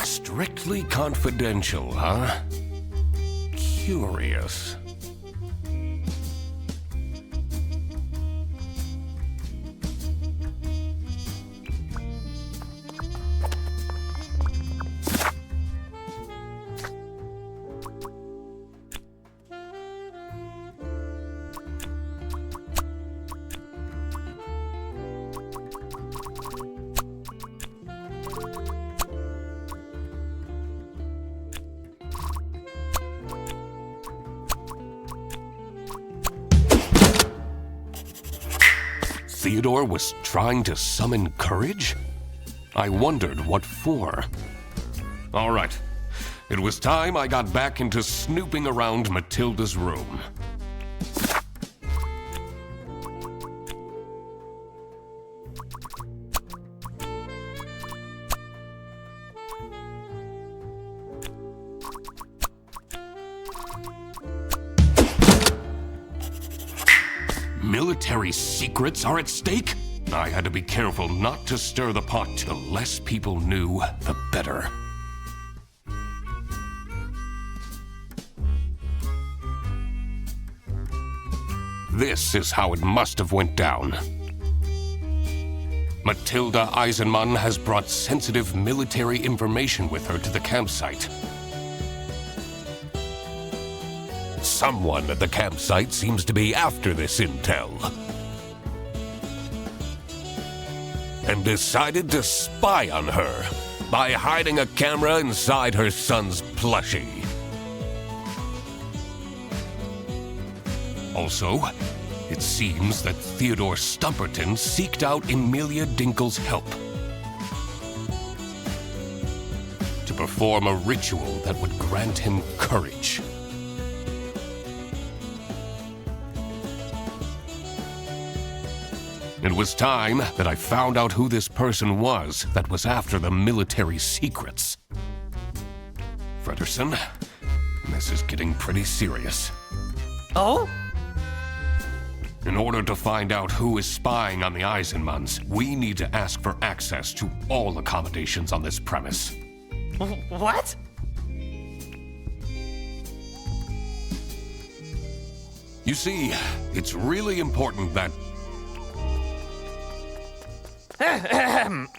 Strictly confidential, huh? Curious. Theodore was trying to summon courage? I wondered what for. All right. It was time I got back into snooping around Matilda's room. Military secrets are at stake? I had to be careful not to stir the pot. The less people knew, the better. This is how it must have went down. Matilda Eisenmann has brought sensitive military information with her to the campsite. Someone at the campsite seems to be after this intel. And decided to spy on her by hiding a camera inside her son's plushie. Also, it seems that Theodore Stumperton seeked out Emilia Dinkle's help to perform a ritual that would grant him courage. It was time that I found out who this person was that was after the military secrets. Frederson, this is getting pretty serious. Oh? In order to find out who is spying on the Eisenmanns, we need to ask for access to all accommodations on this premise. What? You see, it's really important that...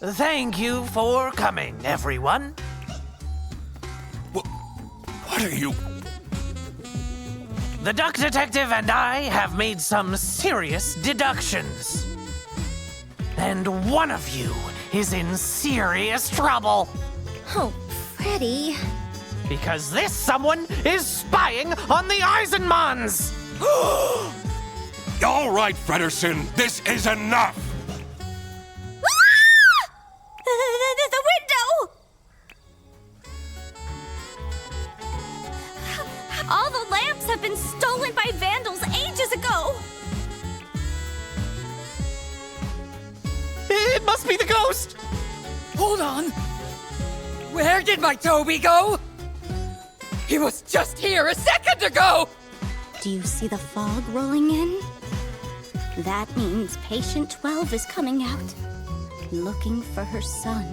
Thank you for coming, everyone. What are you... The Duck Detective and I have made some serious deductions. and one of you is in serious trouble. Oh, Freddy. Because this someone is spying on the Eisenmans! All right, Frederson, this is enough! The window! All the lamps have been stolen by vandals ages ago! It must be the ghost! Hold on. Where did my Toby go? He was just here a second ago! Do you see the fog rolling in? That means patient 12 is coming out, looking for her son.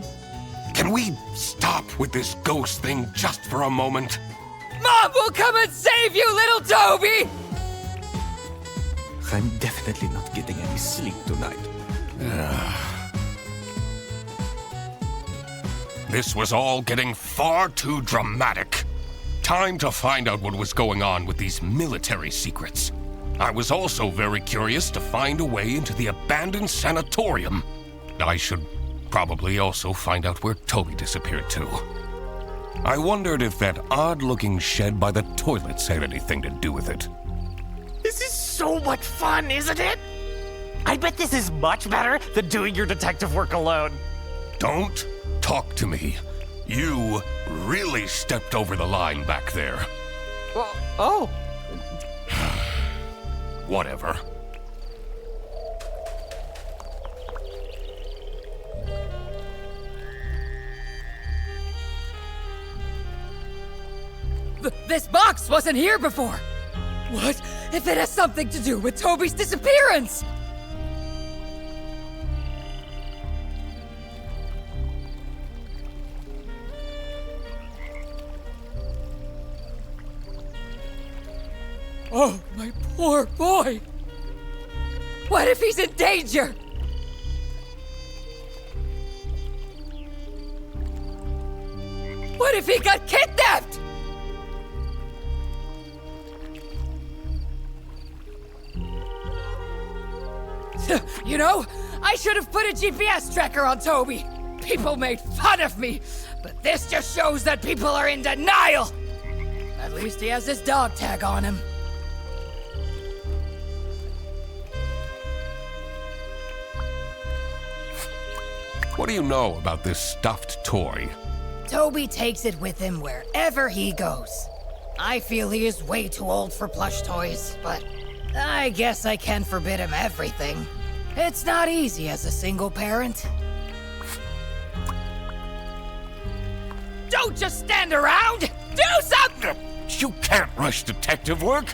Can we stop with this ghost thing just for a moment? Mom will come and save you, little Toby! I'm definitely not getting any sleep tonight. This was all getting far too dramatic. Time to find out what was going on with these military secrets. I was also very curious to find a way into the abandoned sanatorium. I should probably also find out where Toby disappeared to. I wondered if that odd-looking shed by the toilets had anything to do with it. This is so much fun, isn't it? I bet this is much better than doing your detective work alone. Don't talk to me. You really stepped over the line back there. Oh. Whatever. This box wasn't here before! What if it has something to do with Toby's disappearance? Oh, my poor boy! What if he's in danger? What if he got kidnapped? You know, I should have put a GPS tracker on Toby. People made fun of me, but this just shows that people are in denial. At least he has his dog tag on him. What do you know about this stuffed toy? Toby takes it with him wherever he goes. I feel he is way too old for plush toys, but I guess I can't forbid him everything. It's not easy as a single parent. Don't just stand around! Do something! You can't rush detective work.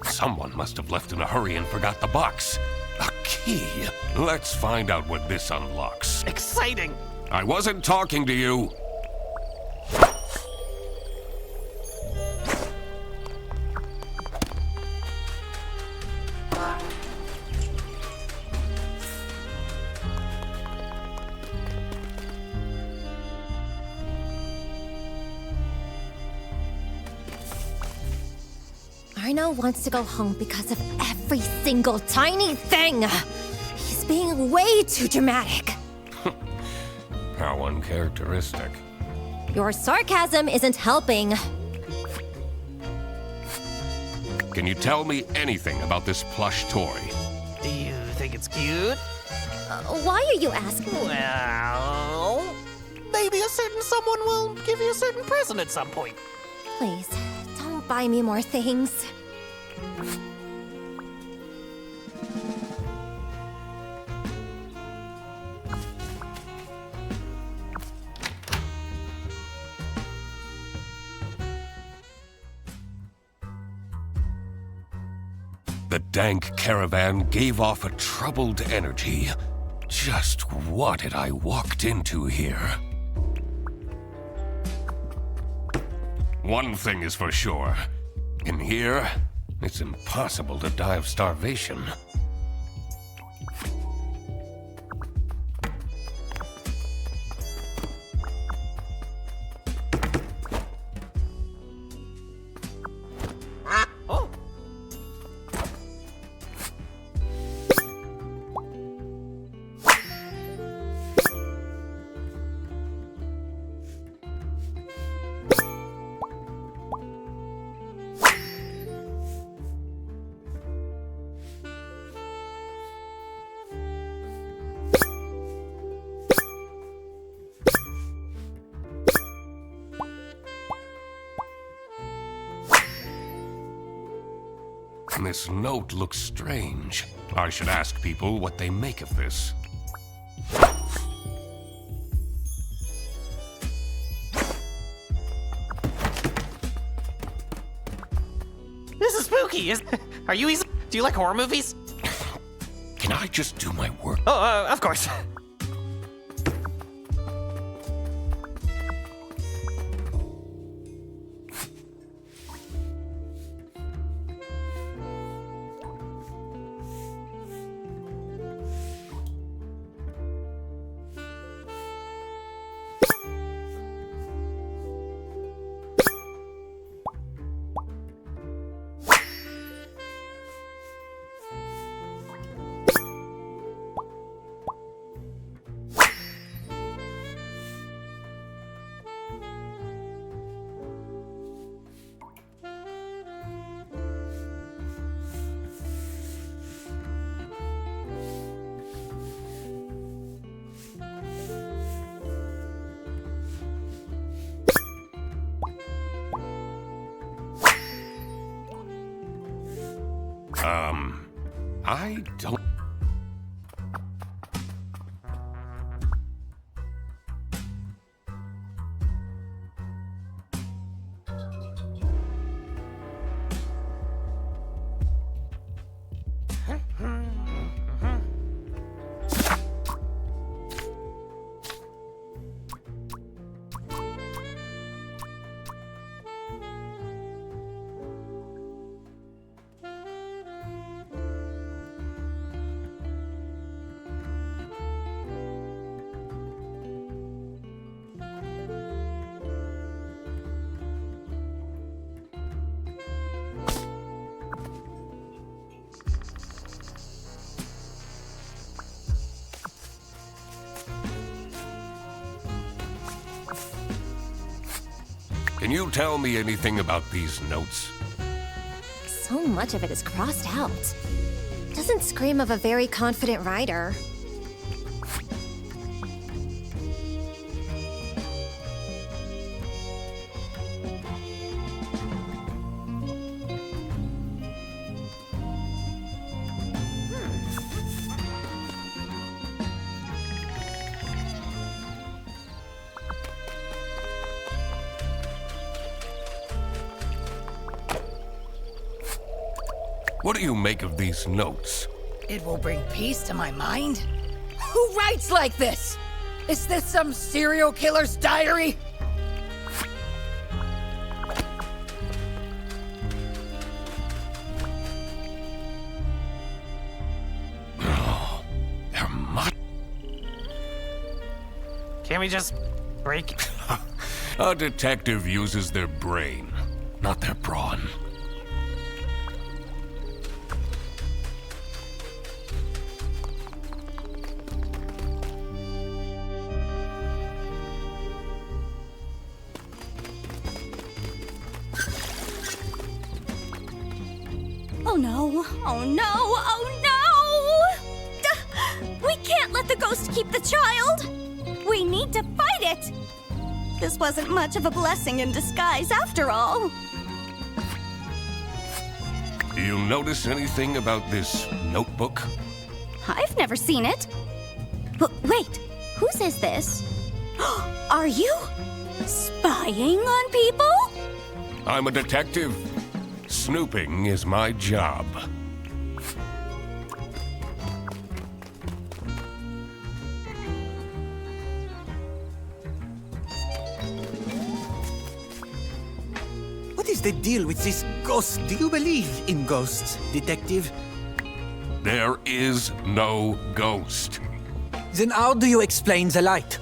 Someone must have left in a hurry and forgot the box. A key. Let's find out what this unlocks. Exciting. I wasn't talking to you. Arno wants to go home because of every single tiny thing. He's being way too dramatic. How uncharacteristic. Your sarcasm isn't helping. Can you tell me anything about this plush toy? Do you think it's cute? Why are you asking? Well, maybe a certain someone will give you a certain present at some point. Please, don't buy me more things. The dank caravan gave off a troubled energy. Just what had I walked into here? One thing is for sure. In here, it's impossible to die of starvation. This note looks strange. I should ask people what they make of this. This is spooky. Are you easy? Do you like horror movies? Can I just do my work? Oh, of course. I don't... Can you tell me anything about these notes? So much of it is crossed out. Doesn't scream of a very confident writer. What do you make of these notes? It will bring peace to my mind? Who writes like this? Is this some serial killer's diary? Oh, they're mud. Can we just break? A detective uses their brain, not their brawn. Oh no, oh no, oh no! We can't let the ghost keep the child! We need to fight it! This wasn't much of a blessing in disguise after all. Do you notice anything about this notebook? I've never seen it. Wait, whose is this? Are you spying on people? I'm a detective. Snooping is my job. the deal with this ghost? Do you believe in ghosts, detective? There is no ghost. Then how do you explain the light?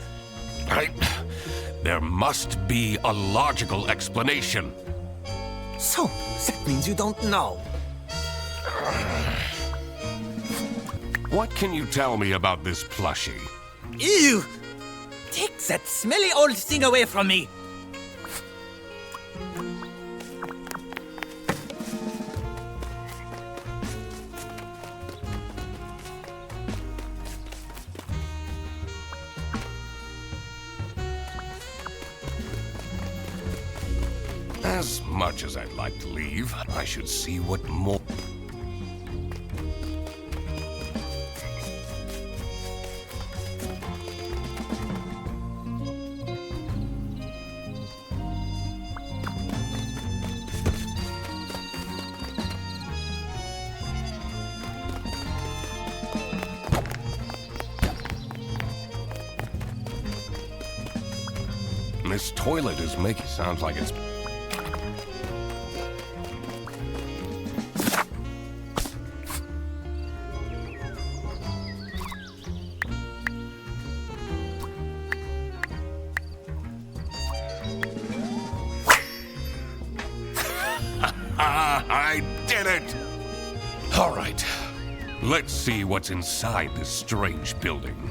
There must be a logical explanation. So, that means you don't know. What can you tell me about this plushie? Ew! Take that smelly old thing away from me! As much as I'd like to leave, I should see what more... This toilet is making sounds like it's... I did it! All right, let's see what's inside this strange building.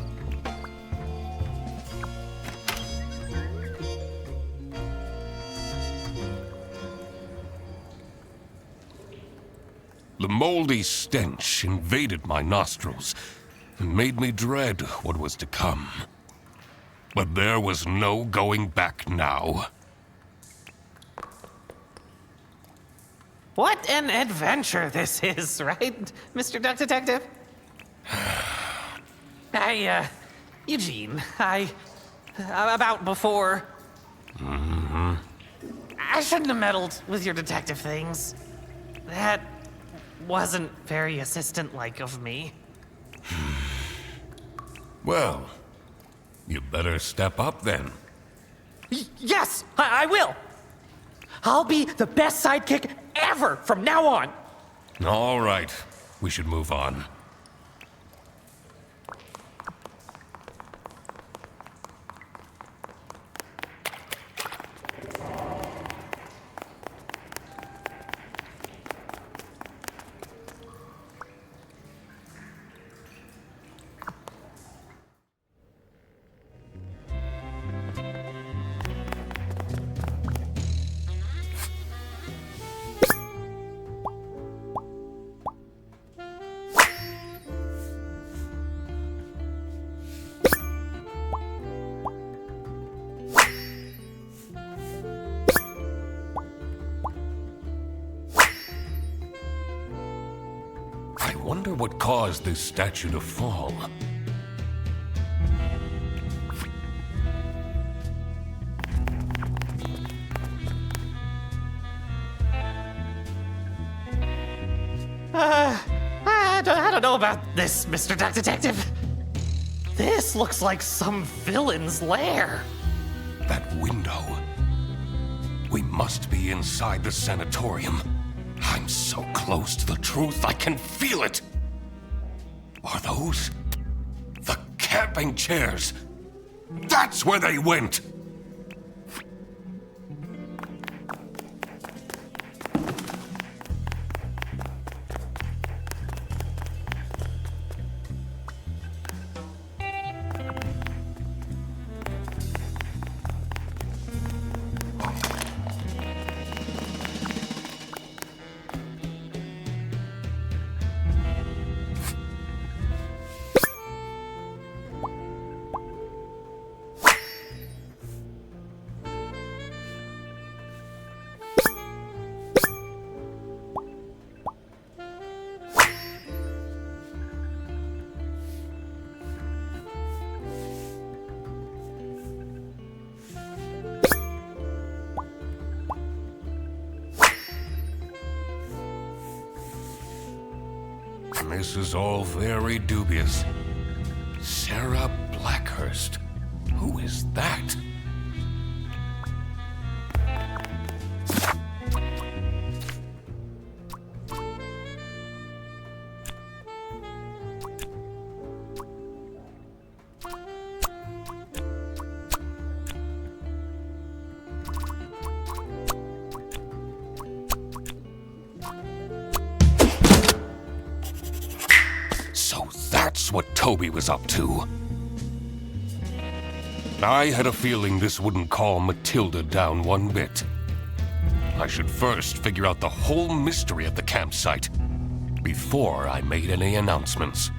The moldy stench invaded my nostrils and made me dread what was to come. But there was no going back now. What an adventure this is, right, Mr. Duck Detective? Eugene, about before... Mm-hmm. I shouldn't have meddled with your detective things. That wasn't very assistant-like of me. Well, you better step up then. Yes, I will! I'll be the best sidekick ever from now on! All right, we should move on. I wonder what caused this statue to fall. I don't know about this, Mr. Duck Detective. This looks like some villain's lair. That window. We must be inside the sanatorium. I'm so close to the truth, I can feel it. Are those the camping chairs? That's where they went. This is all very dubious. Sarah Blackhurst. Who is that? Toby was up to. I had a feeling this wouldn't calm Matilda down one bit. I should first figure out the whole mystery at the campsite before I made any announcements.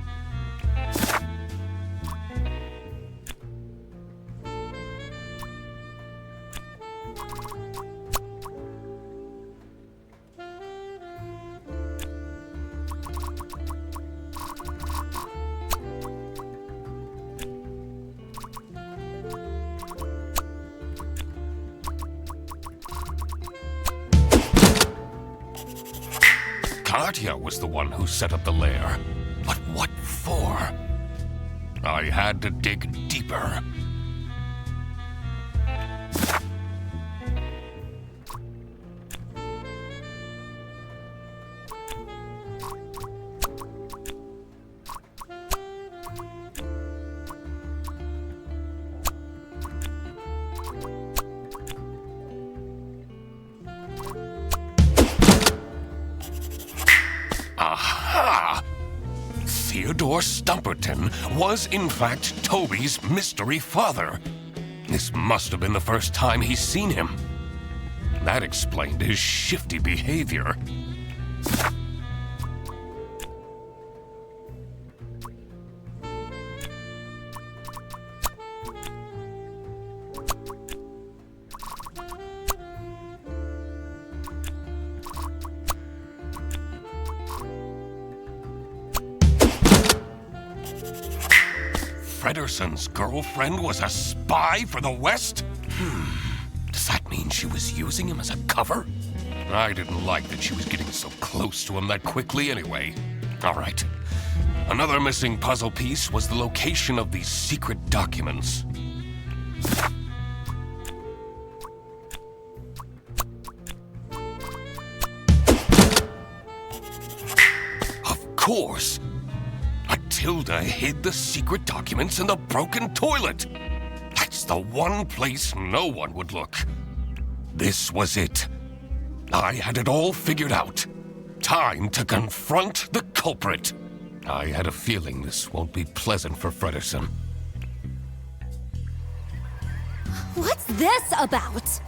Katya was the one who set up the lair. But what for? I had to dig deeper. Aha! Theodore Stumperton was in fact Toby's mystery father. This must have been the first time he's seen him. That explained his shifty behavior. Frederson's girlfriend was a spy for the West? Does that mean she was using him as a cover? I didn't like that she was getting so close to him that quickly anyway. All right. Another missing puzzle piece was the location of these secret documents. Of course! Matilda hid the secret documents in the broken toilet. That's the one place no one would look. This was it. I had it all figured out. Time to confront the culprit. I had a feeling this won't be pleasant for Frederson. What's this about?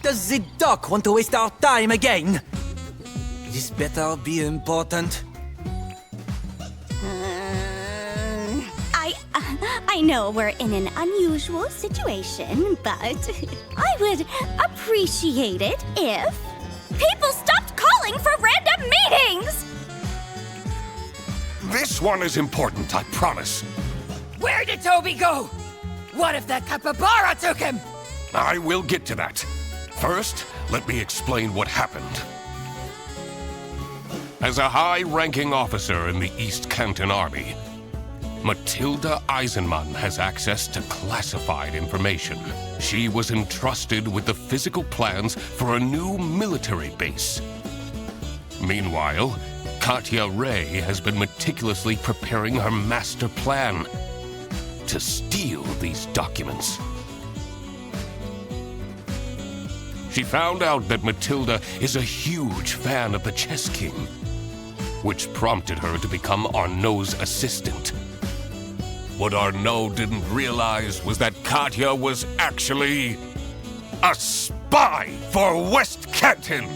Does the duck want to waste our time again? This better be important. I know we're in an unusual situation, but I would appreciate it if people stopped calling for random meetings! This one is important, I promise. Where did Toby go? What if that capybara took him? I will get to that. First, let me explain what happened. As a high-ranking officer in the East Canton Army, Matilda Eisenmann has access to classified information. She was entrusted with the physical plans for a new military base. Meanwhile, Katya Ray has been meticulously preparing her master plan to steal these documents. She found out that Matilda is a huge fan of the Chess King, which prompted her to become Arnaud's assistant. What Arnaud didn't realize was that Katya was actually a spy for West Canton.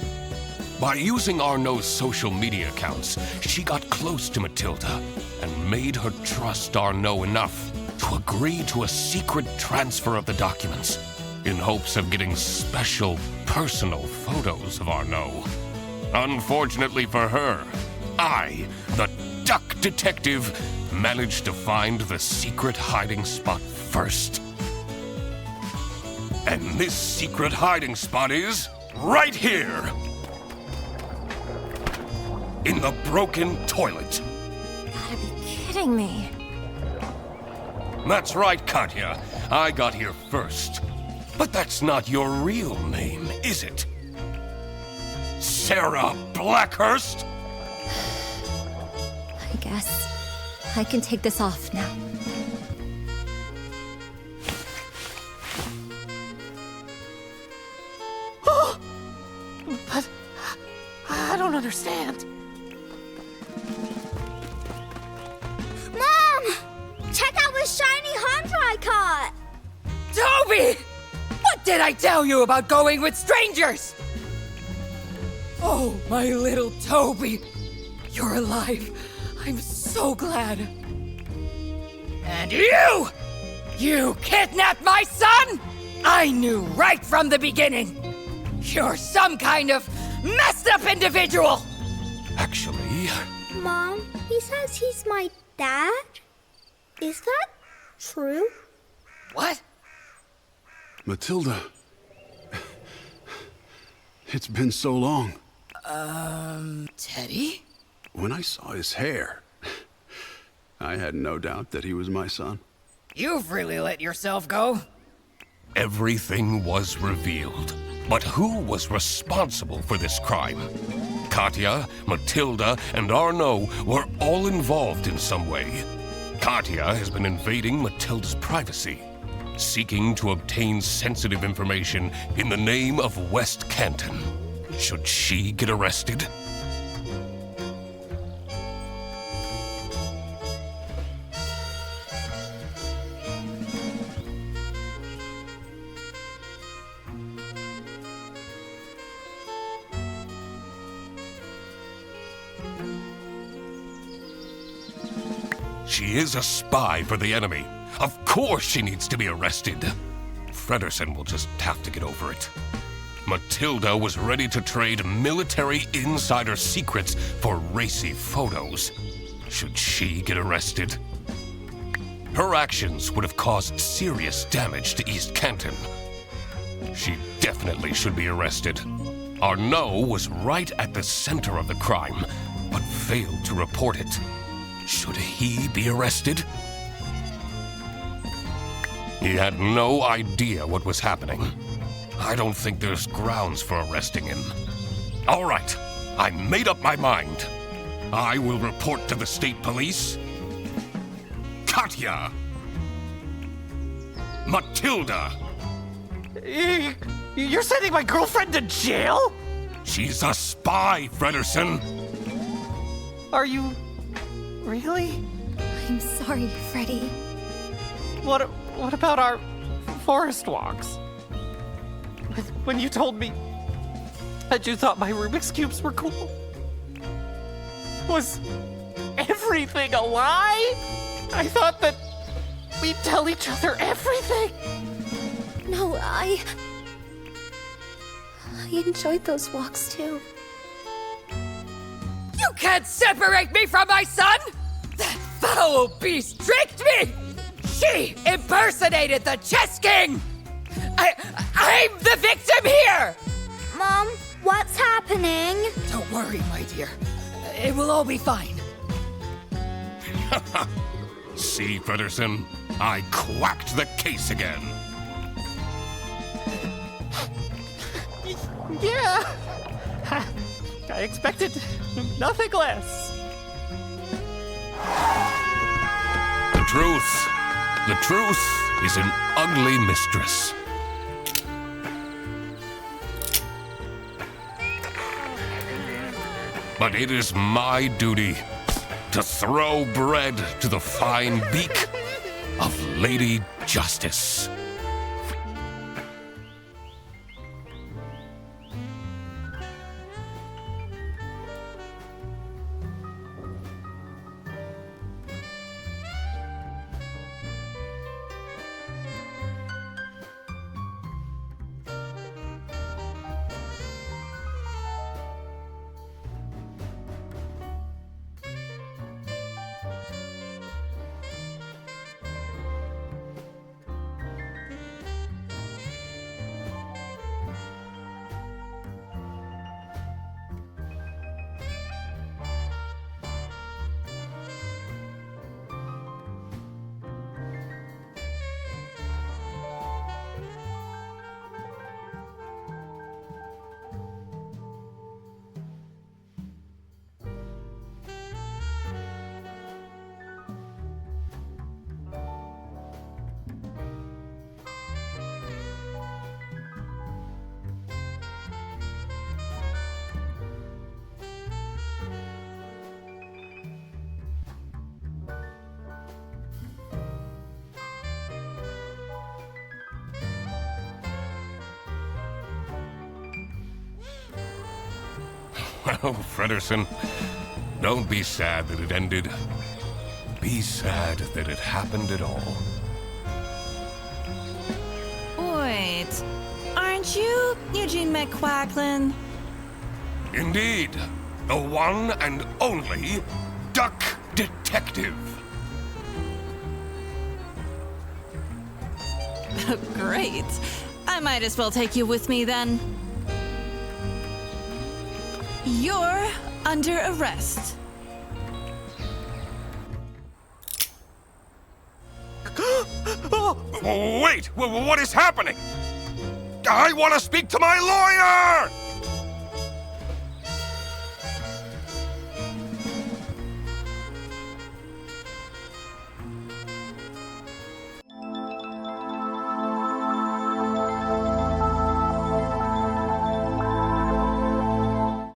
By using Arnaud's social media accounts, she got close to Matilda and made her trust Arnaud enough to agree to a secret transfer of the documents in hopes of getting special personal photos of Arnaud. Unfortunately for her, I, the duck detective, managed to find the secret hiding spot first. And this secret hiding spot is right here! In the broken toilet. Gotta be kidding me. That's right, Katya. I got here first. But that's not your real name, is it? Sarah Blackhurst? I guess I can take this off now. But I don't understand. Mom! did I tell you about going with strangers? Oh, my little Toby. You're alive. I'm so glad. And you! You kidnapped my son? I knew right from the beginning. You're some kind of messed up individual. Actually, Mom, he says he's my dad? Is that true? What? Matilda. It's been so long. Teddy? When I saw his hair, I had no doubt that he was my son. You've really let yourself go. everything was revealed. But who was responsible for this crime? Katya, Matilda, and Arnaud were all involved in some way. Katya has been invading Matilda's privacy, seeking to obtain sensitive information in the name of West Canton. Should she get arrested? She is a spy for the enemy. Of course she needs to be arrested. Frederson will just have to get over it. Matilda was ready to trade military insider secrets for racy photos. Should she get arrested? Her actions would have caused serious damage to East Canton. She definitely should be arrested. Arnaud was right at the center of the crime, but failed to report it. Should he be arrested? He had no idea what was happening. I don't think there's grounds for arresting him. All right, I made up my mind. I will report to the state police. Katya! Matilda! You're sending my girlfriend to jail? She's a spy, Frederson. Are you... really? I'm sorry, Freddy. What about our forest walks? When you told me that you thought my Rubik's Cubes were cool, was everything a lie? I thought that we'd tell each other everything. No, I enjoyed those walks too. You can't separate me from my son! That foul beast tricked me! She impersonated the chess king! I'm the victim here! Mom, what's happening? Don't worry, my dear. It will all be fine. See, Frederson, I quacked the case again. Yeah! I expected nothing less. The truth is an ugly mistress. But it is my duty to throw bread to the fine beak of Lady Justice. Oh, Frederson, don't be sad that it ended. Be sad that it happened at all. Wait, aren't you Eugene McQuacklin? Indeed, the one and only Duck Detective. Great. I might as well take you with me then. You're under arrest. Wait! What is happening? I want to speak to my lawyer!